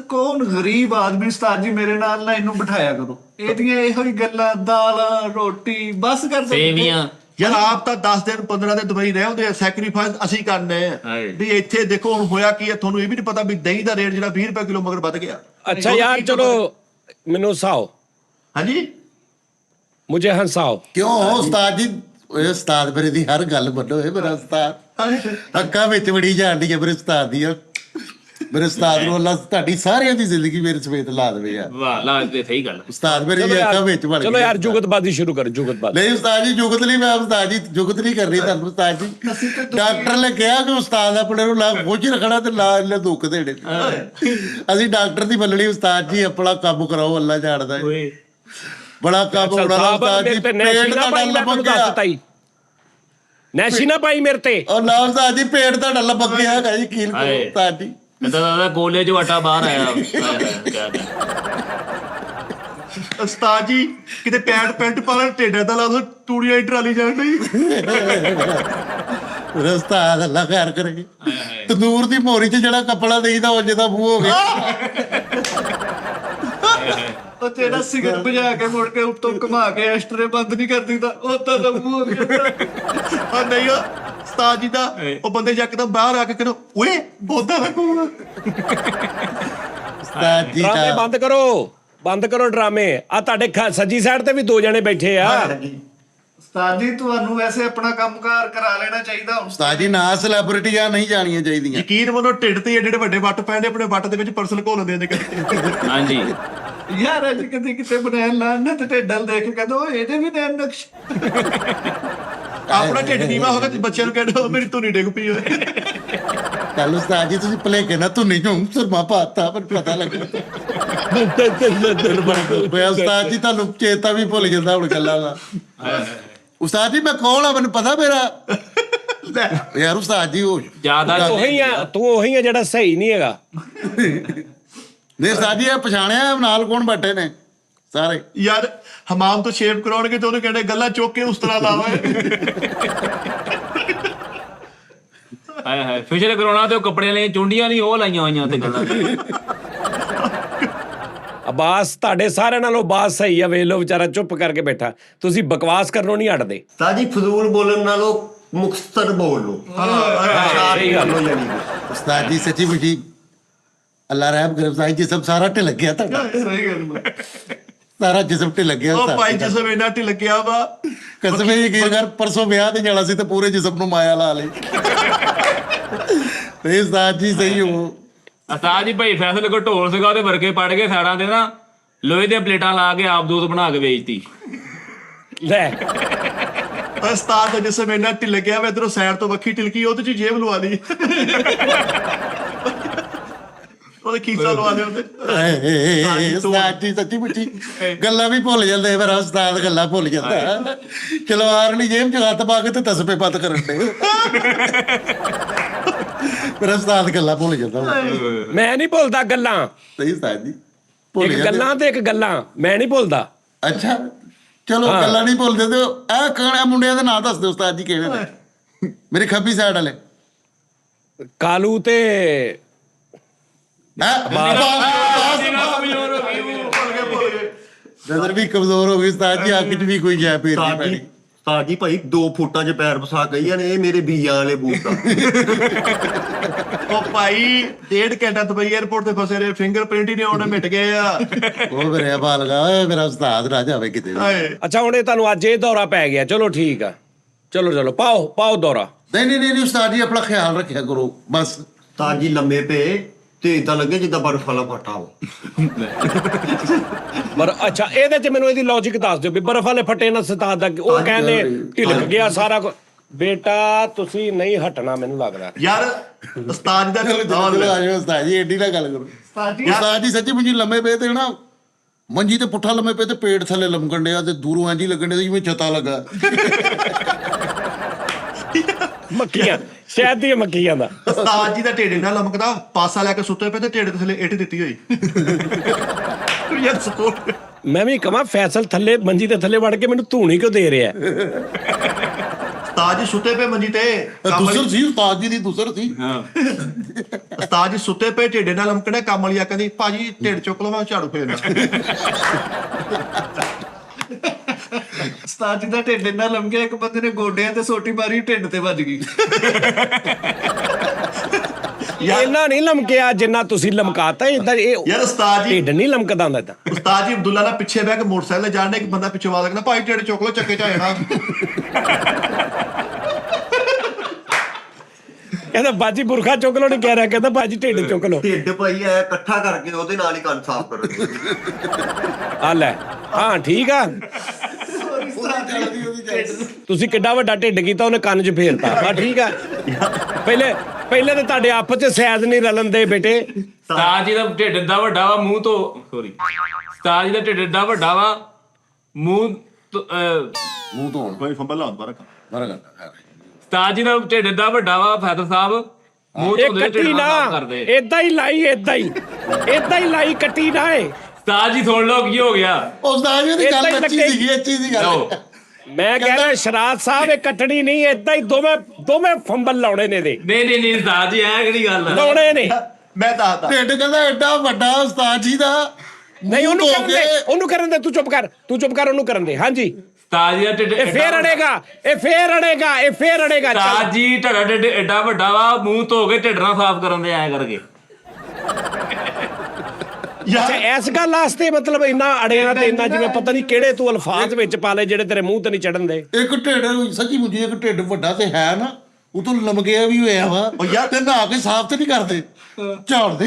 ਕੌਣ ਗਰੀਬ ਆਦਮੀ ਉਸਤਾਦ ਜੀ ਮੇਰੇ ਨਾਲ ਨਾ ਇਹਨੂੰ ਬਿਠਾਇਆ ਕਰੋ, ਇਹਦੀਆਂ ਇਹੋ ਹੀ ਗੱਲਾਂ, ਦਾਲਾਂ ਰੋਟੀ ਬਸ ਕਰ ਦਿੰਦੇ। ਸੇਵੀਆਂ ਯਾਰ ਆਪ ਤਾਂ 10 ਦਿਨ 15 ਦਿਨ ਦੁਬਈ ਰਹੇ ਹੁੰਦੇ ਆ, ਸੈਕਰੀਫਾਈਸ ਅਸੀਂ ਕਰਨੇ ਆ ਵੀ ਇੱਥੇ ਦੇਖੋ ਹੁਣ ਹੋਇਆ ਕੀ ਆ। ਤੁਹਾਨੂੰ ਇਹ ਵੀ ਨਹੀਂ ਪਤਾ ਵੀ ਦਹੀਂ ਦਾ ਰੇਟ ਜਿਹੜਾ 20 ਰੁਪਏ ਕਿਲੋ ਮਗਰ ਵੱਧ ਗਿਆ। ਅੱਛਾ ਯਾਰ ਚਲੋ ਮੈਨੂੰ ਹਸਾਓ, ਹਾਂਜੀ ਮੁਝੇ ਹਸਾਓ। ਕਿਉਂ ਉਸਤਾਦ ਜੀ? ਓਏ ਉਸਤਾਦ ਮੇਰੇ ਦੀ ਹਰ ਗੱਲ ਮੰਨੋ, ਇਹ ਮੇਰਾ ਉਸਤਾਦ। ਅੱਖਾਂ ਵਿੱਚ ਵੜੀ ਜਾਂਦੀ ਹੈ ਮੇਰੇ ਉਸਤਾਦ ਦੀ। ਮੇਰੇ ਉਸਤਾਦ ਨੂੰ ਅੱਲਾ ਤੁਹਾਡੀ ਸਾਰਿਆਂ ਦੀ ਜ਼ਿੰਦਗੀ ਮੇਰੇ ਸਮੇਤ ਲਾ ਦੇਵੇ ਯਾਰ। ਵਾਹ ਲਾ ਤੇ ਸਹੀ ਗੱਲ। ਉਸਤਾਦ ਮੇਰੀ ਅੱਖਾਂ ਵਿੱਚ ਵੜ ਗਈ। ਚਲੋ ਯਾਰ ਜੁਗਤਬਾਜ਼ੀ ਸ਼ੁਰੂ ਕਰੋ, ਜੁਗਤਬਾਜ਼ੀ। ਨਹੀਂ ਉਸਤਾਦ ਜੀ ਜੁਗਤ ਨਹੀਂ, ਮੈਂ ਉਸਤਾਦ ਜੀ ਜੁਗਤ ਨਹੀਂ ਕਰਨੀ ਤੁਹਾਨੂੰ। ਉਸਤਾਦ ਜੀ ਡਾਕਟਰ ਨੇ ਕਿਹਾ ਕਿ ਉਸਤਾਦ ਆਪਣੇ ਨੂੰ ਲਾ ਖੁਸ਼ ਰੱਖਣਾ ਤੇ ਲਾ ਇਹਨੇ ਦੁੱਖ ਦੇਣੇ। ਅਸੀਂ ਡਾਕਟਰ ਦੀ ਮੰਨਣੀ ਉਸਤਾਦ ਜੀ, ਆਪਣਾ ਕੰਮ ਕਰਾਓ, ਅੱਲਾ ਜਾਣਦਾ ਹੈ। ਬੜਾ ਕੰਮ ਹੋਣਾ ਉਸਤਾਦ ਜੀ, ਪੇਟ ਤੁਹਾਡਾ ਲੱਭਕ ਗਿਆ। ਨੈਸ਼ੀ ਨਾ ਪਾਈ ਮੇਰੇ ਤੇ। ਉਹ ਨਾ ਉਸਤਾਦ ਜੀ ਪੇਟ ਤੁਹਾਡਾ ਲੱਭਕ ਗਿਆ ਹੈਗਾ ਜੀ, ਕੀਲ ਕਰੋ ਉਸਤਾਦ ਜੀ। ਦਾਦਾ ਕੋਲੇ ਚੋਂ ਆਟਾ ਬਾਹਰ ਆਇਆ। ਉਸਤਾਦ ਜੀ ਕਿਤੇ ਪੈਂਟ ਪਾ ਲੈ, ਢੇਡਾ ਦਾ ਲਾ ਦੋ, ਤੂੜੀਆਂ ਦੀ ਟਰਾਲੀ ਜਾਣ ਡਈ। ਉਸਤਾਦ ਅੱਲਾ ਖੈਰ ਕਰੇ। ਤੰਦੂਰ ਦੀ ਮੋਰੀ 'ਚ ਜਿਹੜਾ ਕੱਪੜਾ ਦੇਈਦਾ ਉਹ ਜਿਹਦਾ ਮੂੰਹ ਹੋ ਗਿਆ। ਉਹ ਜਿਹੜਾ ਸਿਗਰਟ ਬੁਝਾ ਕੇ ਮੁੜ ਕੇ ਉੱਤੋਂ ਘੁਮਾ ਕੇ ਐਸਟਰੇ ਬੰਦ ਨਹੀਂ ਕਰ ਦਿੰਦਾ, ਉਹ ਤਾਂ ਲੰਮੂ ਹੋ ਗਿਆ। ਉਹ ਨਹੀਂ ਉਸਤਾਦ ਜੀ ਦਾ ਉਹ ਬੰਦੇ ਯਕਦਮ ਬਾਹਰ ਆ ਕੇ ਕਹਿੰਦੇ ਓਏ ਬੋਦਾ ਲੱਗੂਗਾ। ਉਸਤਾਦ ਜੀ ਡਰਾਮੇ ਦਾ ਬੰਦ ਕਰੋ, ਬੰਦ ਕਰੋ ਡਰਾਮੇ। ਆ ਤੁਹਾਡੇ ਸੱਜੀ ਸਾਈਡ ਤੇ ਵੀ 2 ਜਣੇ ਬੈਠੇ ਆ। ਉਸਤਾਦ ਜੀ ਤੁਹਾਨੂੰ ਵੈਸੇ ਆਪਣਾ ਕੰਮਕਾਰ ਕਰਾ ਲੈਣਾ ਚਾਹੀਦਾ ਹੁਣ। ਉਸਤਾਦ ਜੀ ਨਾ ਸੈਲੀਬ੍ਰਿਟੀਆਂ ਨਹੀਂ ਜਾਣੀਆਂ ਚਾਹੀਦੀਆਂ। ਯਕੀਨ ਮੰਨੋ ਢਿੱਡ ਤੇ ਏਡੇ ਵੱਡੇ ਵੱਟ ਪੈਂਦੇ, ਆਪਣੇ ਵੱਟ ਦੇ ਵਿੱਚ ਪਰਸਲ ਘੋਲ ਲੈਂਦੇ ਨੇ। ਹਾਂਜੀ ਯਾਰ ਅੱਜ ਕਦੇ ਕਿਤੇ ਬਣਾਇਆ ਲਾਣਾ ਤੇ ਢੇਡਲ ਦੇਖ ਕੇ ਕਹਿੰਦਾ ਉਹ ਇਹਦੇ ਵੀ ਨੈਣ ਨਕਸ਼। ਆਪਣਾ ਢਿੱਡ ਨੀਵਾ ਹੋ ਗਿਆ ਤੇ ਬੱਚਿਆਂ ਨੂੰ ਕਹਿੰਦੇ ਮੇਰੀ ਧੁਨੀ ਡਿੱਗ ਪਈ ਹੋਏ। ਕੱਲ ਉਸਤਾਦ ਜੀ ਤੁਸੀਂ ਭਲੇਖੇ ਨਾ ਧੁਨੀ ਚੋਂ ਸੁਰਮਾ ਪਾਤਾ, ਪਰ ਪਤਾ ਲੱਗਾ। ਓਏ ਉਸਤਾਦ ਜੀ ਤੁਹਾਨੂੰ ਚੇਤਾ ਵੀ ਭੁੱਲ ਜਾਂਦਾ ਹੁਣ ਗੱਲਾਂ ਦਾ। ਉਸਤਾਦ ਜੀ ਮੈਂ ਕੌਣ ਆ, ਮੈਨੂੰ ਪਤਾ ਮੇਰਾ। ਯਾਰ ਉਸਤਾਦ ਜੀ ਉਹ ਜ਼ਿਆਦਾ ਉਹੀ ਆ, ਤੂੰ ਉਹੀ ਆ ਜਿਹੜਾ ਸਹੀ ਨਹੀਂ ਹੈਗਾ। ਨਹੀਂ ਉਸਤਾਦ ਜੀ ਇਹ ਪਛਾਣਿਆ ਨਾਲ ਕੌਣ ਬੈਠੇ ਨੇ ਸਾਰੇ? ਯਾਰ ਹਮਾਮ ਤੋਂ ਸ਼ੇਵ ਕਰਾਉਣਗੇ ਤੇ ਉਹਨੂੰ ਕਹਿੰਦੇ ਗੱਲਾਂ ਚੁੱਕ ਕੇ ਉਸ ਤਰ੍ਹਾਂ ਲਾਵੇ। ਹਾਏ ਹਾਏ ਫੇਸ਼ੀਅਲ ਕਰਾਉਣਾ ਤੇ ਉਹ ਕੱਪੜੇ ਲਈ ਚੁੰਡੀਆਂ ਨਹੀਂ ਉਹ ਲਾਈਆਂ ਹੋਈਆਂ ਤੇ ਗੱਲਾਂ। ਅਬਾਸ ਤੁਹਾਡੇ ਸਾਰਿਆਂ ਨਾਲੋਂ ਬਾਸ ਸਹੀ ਆ। ਵੇਖ ਲਓ ਵਿਚਾਰਾ ਚੁੱਪ ਕਰਕੇ ਬੈਠਾ। ਤੁਸੀਂ ਬਕਵਾਸ ਕਰਨੋਂ ਨਹੀਂ ਹਟਦੇ। ਉਸਤਾਦ ਜੀ ਫਜ਼ੂਲ ਬੋਲਣ ਨਾਲੋਂ ਮੁਖਤਸਰ ਬੋਲ ਲਓ। ਸਹੀ ਗੱਲ। ਉਸਤਾਦ ਜੀ ਸੱਚੀ ਮੁੱਚੀ ਅੱਲਾ ਰਹਿਮ ਕਰੇ। ਉਸਤਾਦ ਜੀ ਸਭ ਸਾਰਾ ਢਿੱਲ ਗਿਆ ਤੁਹਾਡਾ, ਸਹੀ ਗੱਲ। ਸਾਰਾ ਜਿਸਮ ਢਿੱਲ ਗਿਆ। ਉਹ ਭਾਈ ਜਿਸਮ ਇੰਨਾ ਢਿੱਲ ਲੱਗਿਆ ਵਾ, ਕਸਮ ਹੀ ਕੀ ਕਰ, ਪਰਸੋਂ ਵਿਆਹ ਤੇ ਜਾਣਾ ਸੀ ਤੇ ਪੂਰੇ ਜਿਸਮ ਨੂੰ ਮਾਇਆ ਲਾ ਲਈ। ਤੇ ਉਸਤਾਦ ਜੀ ਸਹੀ ਹੋ। ਉਸਤਾਦ ਜੀ ਭਾਈ ਫੈਸਲੇ ਕੋ ਢੋਲ ਸੀਗਾ ਉਹਦੇ ਵਰਕੇ ਪੜ ਕੇ ਸਾੜਾਂ ਤੇ ਨਾ ਲੋਹੇ ਦੀਆਂ ਪਲੇਟਾਂ ਲਾ ਕੇ ਆਪ ਦੂਤ ਬਣਾ ਕੇ ਵੇਚਤੀ। ਲੈ ਉਸਤਾਦ ਦਾ ਜਿਸਮ ਇੰਨਾ ਢਿੱਲ ਗਿਆ ਵਾ, ਇਧਰੋਂ ਸਾਈਡ ਤੋਂ ਵੱਖੀ ਢਿਲਕੀ, ਉਹਦੇ ਚ ਜੇਬ ਲਵਾ ਲਈ, ਉਹਦੇ ਖੀਸਾ ਲਵਾ ਲਿਆ ਉਹਦੇ। ਉਸਤਾਦ ਜੀ ਸੱਚੀ ਮੁੱਚੀ ਗੱਲਾਂ ਵੀ ਭੁੱਲ ਜਾਂਦੇ। ਮੇਰਾ ਉਸਤਾਦ ਗੱਲਾਂ ਭੁੱਲ ਜਾਂਦਾ। ਚਲਵਾਰ ਲਈ ਜੇਬ ਚ ਹੱਥ ਪਾ ਕੇ ਤੇ ਤਸਬੇ ਪੱਤ ਕਰਨ ਦੇ। ਮੇਰਾ ਉਸਤਾਦ ਗੱਲਾਂ ਭੁੱਲ ਜਾਂਦਾ। ਮੈਂ ਨਹੀਂ ਭੁੱਲਦਾ ਗੱਲਾਂ। ਸਹੀ ਉਸਤਾਦ ਜੀ ਭੁੱਲ ਇੱਕ ਜਾਂਦੇ। ਗੱਲਾਂ ਤੇ ਇੱਕ ਗੱਲਾਂ ਮੈਂ ਨਹੀਂ ਭੁੱਲਦਾ। ਅੱਛਾ ਚਲੋ ਗੱਲਾਂ ਨਹੀਂ ਭੁੱਲਦੇ ਤੇ ਇਹ ਕਿਹੜੇ ਮੁੰਡਿਆਂ ਦੇ ਨਾਂ ਦੱਸ ਦਿਓ ਉਸਤਾਦ ਜੀ ਕਿਹੜੇ ਨੇ? ਮੇਰੀ ਖੱਬੀ ਸਾਈਡ ਵਾਲੇ ਕਾਲੂ ਤੇ ਨਜ਼ਰ ਵੀ ਕਮਜ਼ੋਰ ਹੋ ਗਈ ਉਸਤਾਦ ਜੀ। ਅੱਖ 'ਚ ਵੀ ਕੋਈ ਜੈ ਪੀਰ ਨਹੀਂ ਪੈਣੀ। ਉਸਤਾਦ ਜੀ ਭਾਈ 2 ਫੁੱਟਾਂ 'ਚ ਪੈਰ ਫਸਾ ਗਈਆਂ ਨੇ, ਇਹ ਮੇਰੇ ਬੀਆਂ ਵਾਲੇ ਬੂਟ ਆ। ਉਹ ਭਾਈ 1.5 ਘੰਟਾ ਦੁਬਈ 에ਅਰਪੋਰਟ ਤੇ ਫਸੇ ਰਹੇ, ਫਿੰਗਰਪ੍ਰਿੰਟ ਹੀ ਨਹੀਂ ਆਉਣੇ, ਮਿਟ ਗਏ ਆ। ਉਹ ਮੇਰੇ ਬਾਲਗਾ ਓਏ ਮੇਰਾ ਉਸਤਾਦ ਨਾ ਜਾਵੇ ਕਿਤੇ। ਹਾਏ ਅੱਛਾ ਹੁਣ ਇਹ ਤੁਹਾਨੂੰ ਅੱਜ ਇਹ ਦੌਰਾ ਪੈ ਗਿਆ। ਚਲੋ ਠੀਕ ਆ, ਚਲੋ ਪਾਓ ਦੌਰਾ। ਨਹੀਂ ਉਸਤਾਦ ਜੀ ਆਪਣਾ ਖਿਆਲ ਰੱਖਿਆ ਕਰੋ ਬਸ। ਉਸਤਾਦ ਜੀ ਲੰਮੇ ਪਏ ਤੇ ਇਦਾਂ ਲੱਗੇ ਜਿੱਦਾਂ ਬਰਫ਼ ਵਾਲਾ ਫੱਟਾ ਹੋ। ਪਰ ਅੱਛਾ ਇਹਦੇ ਚ ਮੈਨੂੰ ਇਹਦੀ ਲੌਜੀਕ ਦੱਸ ਦਿਓ ਵੀ ਬਰਫ਼ ਵਾਲੇ ਫੱਟੇ ਨਾਲ ਸਤਾਦ ਦਾ ਉਹ ਕਹਿੰਦੇ ਢਿਲਕ ਗਿਆ ਸਾਰਾ ਕੁਝ। ਬੇਟਾ ਤੁਸੀਂ ਨਹੀਂ ਹਟਣਾ ਮੈਨੂੰ ਲੱਗਦਾ। ਯਾਰ ਉਸਤਾਦ ਦਾ ਉਸਤਾਦ ਜੀ ਏਡੀ ਨਾ ਗੱਲ ਕਰੋ। ਉਸਤਾਦ ਜੀ ਸੱਚੀ ਮੁੰਜੀ ਲੰਮੇ ਪਏ ਤੇ ਨਾ ਮੰਜੀ ਤੇ ਪੁੱਠਾ ਲੰਮੇ ਪਏ ਤੇ ਪੇਟ ਥੱਲੇ ਲਮਕਣ ਡਿਆ ਤੇ ਦੂਰੋਂ ਇੰਝ ਹੀ ਲੱਗਣ ਡਿਆ ਜਿਵੇਂ ਛਤਾ ਲੱਗਾ। ਮੱਖੀਆਂ, ਸ਼ਹਿਦ ਦੀਆਂ ਮੱਖੀਆਂ ਦਾ। ਉਸਤਾਦ ਜੀ ਦਾ ਢਿੱਡ ਨਾਲ ਲਮਕਦਾ, ਪਾਸਾ ਲੈ ਕੇ ਸੁੱਤੇ ਪਏ ਤੇ ਢਿੱਡ ਦੇ ਥੱਲੇ ਇੱਟ ਦਿੱਤੀ ਹੋਈ। ਯਾਰ ਸਪੋਰਟ। ਮੈਂ ਵੀ ਕਹਾਂ ਫੈਸਲ ਥੱਲੇ ਮੰਜੀ ਦੇ ਥੱਲੇ ਵੜ ਕੇ ਮੈਨੂੰ ਧੂਣੀ ਕਿਉਂ ਦੇ ਰਿਹਾ? ਉਸਤਾਦ ਜੀ ਸੁੱਤੇ ਪਏ ਮੰਜੀ ਤੇ, ਦੂਸਰ ਸੀ ਉਸਤਾਦ ਜੀ ਦੀ, ਦੂਸਰ ਸੀ। ਉਸਤਾਦ ਜੀ ਸੁੱਤੇ ਪਏ, ਢਿੱਡ ਨਾਲ ਲਮਕਣੇ, ਕੰਮ ਵਾਲੀ ਆ ਕਹਿੰਦੀ ਭਾਜੀ ਢਿੱਡ ਚੁੱਕ ਲਓ ਮੈਂ ਝਾੜੂ ਫੇਰਨਾ। ਉਸਤਾਦ ਜੀ ਦਾ ਢਿੱਡ ਇੰਨਾ ਲੰਮਿਆ, ਇੱਕ ਬੰਦੇ ਨੇ ਗੋਡਿਆਂ ਤੇ ਸੋਟੀ ਮਾਰੀ, ਢਿੱਡ ਤੇ ਵੱਜ ਗਈ। ਇੰਨਾ ਨਹੀਂ ਲਮਕਿਆ ਜਿੰਨਾ ਤੁਸੀਂ ਲਮਕਾਤਾ। ਇਦਾਂ ਇਹ ਯਾਰ ਉਸਤਾਦ ਜੀ, ਢਿੱਡ ਨਹੀਂ ਲਮਕਦਾ ਹੁੰਦਾ ਤਾਂ। ਉਸਤਾਦ ਜੀ ਅਬਦੁੱਲਾ ਨਾਲ ਪਿੱਛੇ ਬਹਿ ਕੇ ਮੋਟਰਸਾਈਕਲ ਜਾਣ, ਇੱਕ ਬੰਦਾ ਪਿੱਛੇ ਆਵਾਜ਼ ਕਰਦਾ ਭਾਈ ਢਿੱਡ ਚੁੱਕ ਲਓ ਚੱਕੇ ਚ ਆ ਜਾਣਾ। ਕਹਿੰਦਾ ਬਾਜੀ ਬੁਰਖਾ ਚੁੱਕ ਲੋ, ਨਹੀਂ ਕਹਿ ਰਿਹਾ, ਕਹਿੰਦਾ ਬਾਜੀ ਢਿੱਡ ਚੁੱਕ ਲੋ। ਢਿੱਡ ਭਾਈ ਐ ਇਕੱਠਾ ਕਰਕੇ ਉਹਦੇ ਨਾਲ ਹੀ ਕੰਨ ਸਾਫ਼ ਕਰੋ। ਆ ਲੈ, ਹਾਂ ਠੀਕ ਆ। ਤੁਸੀਂ ਕਿੱਡਾ ਵੱਡਾ ਢਿੱਡ ਕੀਤਾ, ਉਹਨੇ ਕੰਨ 'ਚ ਫੇਰਤਾ। ਆ ਠੀਕ ਆ। ਪਹਿਲੇ ਤੇ ਤੁਹਾਡੇ ਆਪਸ 'ਚ ਸੈਦ ਨਹੀਂ ਰਲਣ ਦੇ ਬੇਟੇ। ਉਸਤਾਦ ਜੀ ਦਾ ਢਿੱਡ ਏਡਾ ਵੱਡਾ ਵਾ, ਮੂੰਹ ਤੋਂ ਸੌਰੀ, ਉਸਤਾਦ ਜੀ ਦਾ ਢਿੱਡ ਏਡਾ ਵੱਡਾ ਵਾ, ਮੂੰਹ ਤੋਂ ਕੋਈ ਫੰਬਲ ਲਾਉਂ ਬਾਰਾ ਉਸਤਾਦ ਜੀ ਦਾ ਢਿੱਡ ਏਡਾ ਵੱਡਾ ਵਾ ਫੈਸਲ ਸਾਹਿਬ, ਮੂੰਹ ਇਹ ਤੋਂ ਦੇ ਢਿੱਡ ਕੱਟੀ ਨਾਲ ਨਾ, ਸਾਫ਼ ਕਰਦੇ। ਏਦਾਂ ਹੀ ਲਾਈ, ਏਦਾਂ ਹੀ ਲਾਈ, ਕੱਟੀ ਨਾ ਏ। ਉਸਤਾਦ ਜੀ ਸੁਣ ਲਓ ਕੀ ਹੋ ਗਿਆ। ਉਸਤਾਦ ਜੀ ਦੀ ਏਦਾਂ ਗੱਲ ਹੀ ਅੱਛੀ ਸੀਗੀ, ਅੱਛੀ ਸੀ ਗੱਲ। ਲਓ, ਮੈਂ ਕਹਿੰਦਾ ਸ਼ਰਾਦ ਸਾਹਿਬ ਇਹ ਕੱਟਣੀ ਨਹੀਂ, ਏਦਾਂ ਹੀ ਦੋਵੇਂ ਫੰਬਲ ਲਾਉਣੇ ਨੇ ਦੇ, ਨਹੀਂ ਉਸਤਾਦ ਜੀ ਐ ਕਿਹੜੀ ਗੱਲ ਆ। ਲਾਉਣੇ ਨੇ। ਮੈਂ ਦੱਸਦਾ ਢਿੱਡ ਕਹਿੰਦਾ ਐਡਾ ਵੱਡਾ ਉਸਤਾਦ ਜੀ ਦਾ। ਨਹੀਂ ਉਹਨੂੰ ਮੂੰਹ ਕਰਨ ਧੋ ਦੇ, ਕੇ ਉਹਨੂੰ ਕਰਨ ਦੇ, ਤੂੰ ਚੁੱਪ ਕਰ, ਉਹਨੂੰ ਕਰਨ ਦੇ। ਹਾਂਜੀ, ਉਸਤਾਦ ਜੀ ਦਾ ਢਿੱਡ ਇਹ ਫੇਰ ਅੜੇਗਾ। ਉਸਤਾਦ ਜੀ ਤੁਹਾਡਾ ਢਿੱਡ ਏਡਾ ਵੱਡਾ ਵਾ, ਮੂੰਹ ਧੋ ਕੇ ਢਿੱਡ ਨਾਲ ਸਾਫ਼ ਕਰਨ ਦੇ ਐ ਕਰਕੇ। ਅੱਛਾ, ਇਸ ਗੱਲ ਵਾਸਤੇ ਮਤਲਬ ਇੰਨਾ ਅੜਿਆ ਤੇ ਇੰਨਾ ਜਿਵੇਂ ਪਤਾ ਨਹੀਂ ਕਿਹੜੇ ਤੂੰ ਅਲਫਾਜ਼ ਵਿੱਚ ਪਾ ਲਏ ਜਿਹੜੇ ਤੇਰੇ ਮੂੰਹ ਤੇ ਨਹੀਂ ਚੜਨ ਦੇ। ਇੱਕ ਢਿੱਡ ਸੱਚੀ ਮੁੱਝੀ, ਇੱਕ ਢਿੱਡ ਵੱਡਾ ਤੇ ਹੈ ਨਾ, ਉਹ ਤੋਂ ਲਮਕਿਆ ਵੀ ਹੋਇਆ ਵਾ। ਉਹ ਯਾਰ ਤੇ ਨਹਾ ਕੇ ਸਾਫ਼ ਤੇ ਨਹੀਂ ਕਰਦੇ, ਝਾੜਦੇ।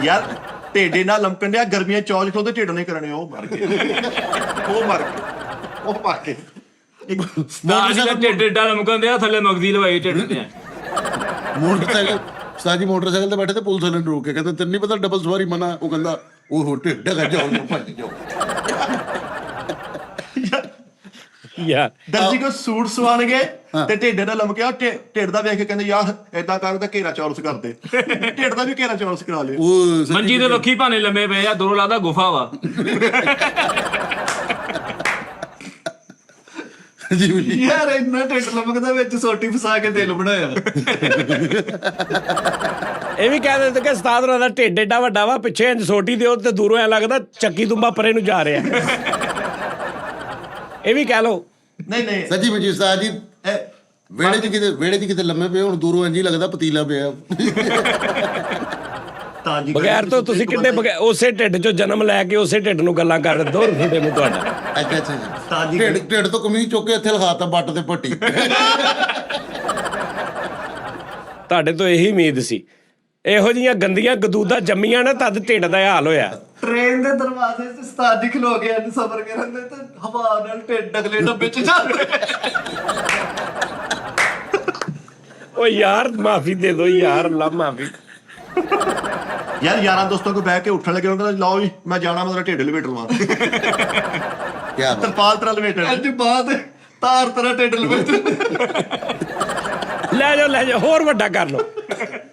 ਯਾਰ ਢਿੱਡੇ ਨਾਲ ਲਮਕਣ ਡਿਆ, ਗਰਮੀਆਂ ਚੌਜ ਖੋਦੇ ਢਿੱਡ ਨਹੀਂ ਕਰਨੇ, ਉਹ ਮਰ ਗਏ। ਉਸਤਾਦ ਜੀ ਦਾ ਢਿੱਡ ਏਡਾ ਲਮਕਣ ਦਿਆ, ਥੱਲੇ ਮਗਜ਼ੀ ਲਵਾਈ ਢਿੱਡ ਤੇ। ਮੋਟਰਸਾਈਕਲ, ਉਸਤਾਦ ਜੀ ਮੋਟਰਸਾਈਕਲ ਤੇ ਬੈਠੇ ਤੇ ਪੁਲਿਸ ਵਾਲੇ ਨੇ ਰੋਕ ਕੇ ਕਹਿੰਦੇ ਤੈਨੂੰ ਨਹੀਂ ਪਤਾ ਡਬਲ ਸਵਾਰੀ ਮਨਾ? ਉਹ ਕਹਿੰਦਾ ਉਹ ਢਿੱਡ ਹੈਗਾ, ਜਾਓ ਭੱਜ ਜਾਓ। ਯਾਰ ਦਰਜੀ ਕੋ ਸੂਟ ਸਵਾਣਗੇ ਤੇ ਢਿੱਡ ਨਾਲ ਲਮਕਿਆ, ਢਿੱਡ ਦਾ ਵੇਖ ਕੇ ਕਹਿੰਦੇ ਯਾਰ ਏਦਾਂ ਕਰ ਤਾਂ ਘੇਰਾ ਚੌਰਸ ਕਰਦੇ। ਢਿੱਡ ਦਾ ਵੀ ਘੇਰਾ ਚੌਰਸ ਕਰਾ ਲਿਓ। ਉਹ ਮੰਜੀ ਦੇ ਵੱਖੀ ਭਾਨੇ ਲੰਮੇ ਪਏ ਆ, ਦੂਰੋਂ ਲੱਗਦਾ ਗੁਫਾ ਵਾ। ਯਾਰ ਇੰਨਾ ਢਿੱਡ ਲਮਕਦਾ, ਵਿੱਚ ਸੋਟੀ ਫਸਾ ਕੇ ਦਿਲ ਬਣਾਇਆ। ਇਹ ਵੀ ਕਹਿ ਦਿੰਦੇ ਕਿ ਉਸਤਾਦ ਹੋਰਾਂ ਦਾ ਢਿੱਡ ਏਡਾ ਵੱਡਾ ਵਾ, ਪਿੱਛੇ ਇੰਜ ਸੋਟੀ ਦਿਓ ਤੇ ਦੂਰੋਂ ਐ ਲੱਗਦਾ ਚੱਕੀ ਤੁੰਬਾ ਪਰੇ ਨੂੰ ਜਾ ਰਿਹਾ। ਇਹ ਵੀ ਕਹਿ ਲਓ। ਨਹੀਂ ਸੱਚੀ ਮੁੱਝੀ ਉਸਤਾਦ ਜੀ ਵਿਹੜੇ 'ਚ ਕਿਤੇ ਲੰਮੇ ਪਏ, ਹੁਣ ਦੂਰੋਂ ਇੰਝ ਹੀ ਲੱਗਦਾ ਪਤੀਲਾ ਪਿਆ। ਤਾਜੀ ਬਗੈਰ ਤੋਂ ਤੁਸੀਂ ਕਿੰਨੇ ਉਸੇ ਢਿੱਡ 'ਚੋਂ ਜਨਮ ਲੈ ਕੇ ਉਸੇ ਢਿੱਡ ਨੂੰ ਗੱਲਾਂ ਕਰ ਰਹੇ, ਦੋਰ ਫਿੱਟੇ ਨੂੰ ਤੁਹਾਡਾ। ਅੱਛਾ ਢਿੱਡ ਤੋਂ ਕਮੀਜ਼ ਚੁੱਕ ਕੇ ਇੱਥੇ ਲਗਾਤਾ ਬੱਟ ਤੇ ਪੱਟੀ। ਤੁਹਾਡੇ ਤੋਂ ਇਹੀ ਉਮੀਦ ਸੀ। ਇਹੋ ਜਿਹੀਆਂ ਗੰਦੀਆਂ ਗਦੂਦਾਂ ਜੰਮੀਆਂ ਨਾ, ਤਦ ਢਿੱਡ ਦਾ ਇਹ ਹਾਲ ਹੋਇਆ। ਟ੍ਰੇਨ ਦੇ ਦਰਵਾਜ਼ੇ 'ਚ ਉਸਤਾਦ ਜੀ ਖਲੋ ਕੇ ਅੱਜ ਸਫ਼ਰ ਕਰਨ ਦੇ ਤੇ ਹਵਾ ਨਾਲ ਢਿੱਡ ਅਗਲੇ ਡੱਬੇ 'ਚ ਜਾਂਦੇ। ਓ ਯਾਰ ਮਾਫੀ ਦੇ ਦੋ ਯਾਰ, ਅੱਲਾ ਮਾਫੀ। ਯਾਰ ਯਾਰਾਂ ਦੋਸਤਾਂ ਕੋ ਬਹਿ ਕੇ ਉੱਠਣ ਲੱਗੇ, ਉਹ ਕਹਿੰਦਾ ਲਓ ਜੀ ਮੈਂ ਜਾਣਾ, ਮੇਰਾ ਢਿੱਡ ਲਵੇਟ ਲਵਾਂ। ਕਿਆ ਤਰਪਾਲ ਤਰਾ ਲਵੇਟ ਅੱਜ ਬਾਅਦ ਤਾਰ ਤਰ੍ਹਾਂ ਢਿੱਡ ਲਵੇਟ। ਲੈ ਜਾਓ, ਹੋਰ ਵੱਡਾ ਕਰ ਲਓ।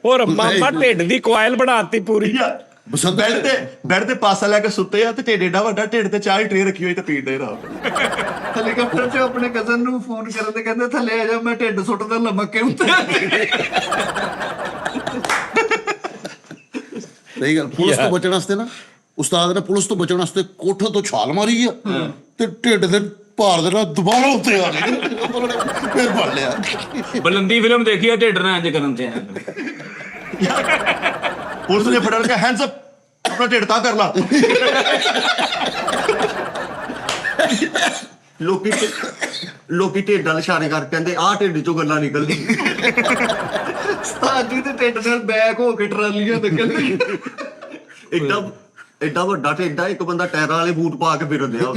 ਹੋਰ ਮਾਮਾ ਢਿੱਡ ਦੀ ਕੋਇਲ ਬਣਾਤੀ ਪੂਰੀ। ਬੈੱਡ ਤੇ ਪਾਸਾ ਲੈ ਕੇ ਸੁੱਤੇ ਆ ਤੇ ਢਿੱਡ ਏਡਾ ਵੱਡਾ, ਢਿੱਡ ਤੇ ਚਾਹ ਦੀ ਟਰੇ ਰੱਖੀ ਹੋਈ ਤੇ ਪੀਂਦੇ ਰਹੋ। ਹੈਲੀਕਾਪਟਰ 'ਚ ਆਪਣੇ ਕਜ਼ਨ ਨੂੰ ਫੋਨ ਕਰਨ ਤੇ ਕਹਿੰਦੇ ਥੱਲੇ ਆ ਜਾ, ਮੈਂ ਢਿੱਡ ਸੁੱਟਦਾ ਲਮਕ ਕੇ ਉੱਤੇ। ਸਹੀ ਗੱਲ। ਪੁਲਿਸ ਤੋਂ ਬਚਣ ਵਾਸਤੇ ਨਾ ਉਸਤਾਦ ਨੇ ਪੁਲਿਸ ਤੋਂ ਬਚਣ ਵਾਸਤੇ ਕੋਠੇ ਤੋਂ ਛਾਲ ਮਾਰੀ ਆ ਤੇ ਢਿੱਡ ਦੇ ਭਾਰ ਦੇ ਨਾਲ ਦੁਬਾਰਾ ਉੱਤੇ ਆ ਗਏ, ਫਿਰ ਫੜ ਲਿਆ। ਬਲੰਦੀ ਫਿਲਮ ਦੇਖੀ ਆ, ਢਿੱਡ ਨਾਲ ਇੰਜ ਕਰਨ ਤੇ। ਪੁਲਿਸ ਨੇ ਫੜਨ ਕੇ ਹੈਂਡਸ ਅਪ, ਆਪਣਾ ਢਿੱਡ ਤਾਂ ਕਰ ਲਾ। ਲੋਕੀ ਢਿੱਡ ਨਾਲ ਇਸ਼ਾਰੇ ਕਰ ਕਹਿੰਦੇ ਆਹ ਢਿੱਡ ਚੋਂ ਗੱਲਾਂ ਨਿਕਲਦੀ। ਉਸਤਾਦ ਜੀ ਤੇ ਢਿੱਡ ਨਾਲ ਬੈਕ ਹੋ ਕੇ ਟਰਾਲੀਆਂ ਨਿਕਲਦੀ। ਏਡਾ ਵੱਡਾ ਢਿੱਡ ਆ, ਇੱਕ ਬੰਦਾ ਟਾਇਰਾਂ ਵਾਲੇ ਬੂਟ ਪਾ ਕੇ ਫਿਰਦੇ ਆ।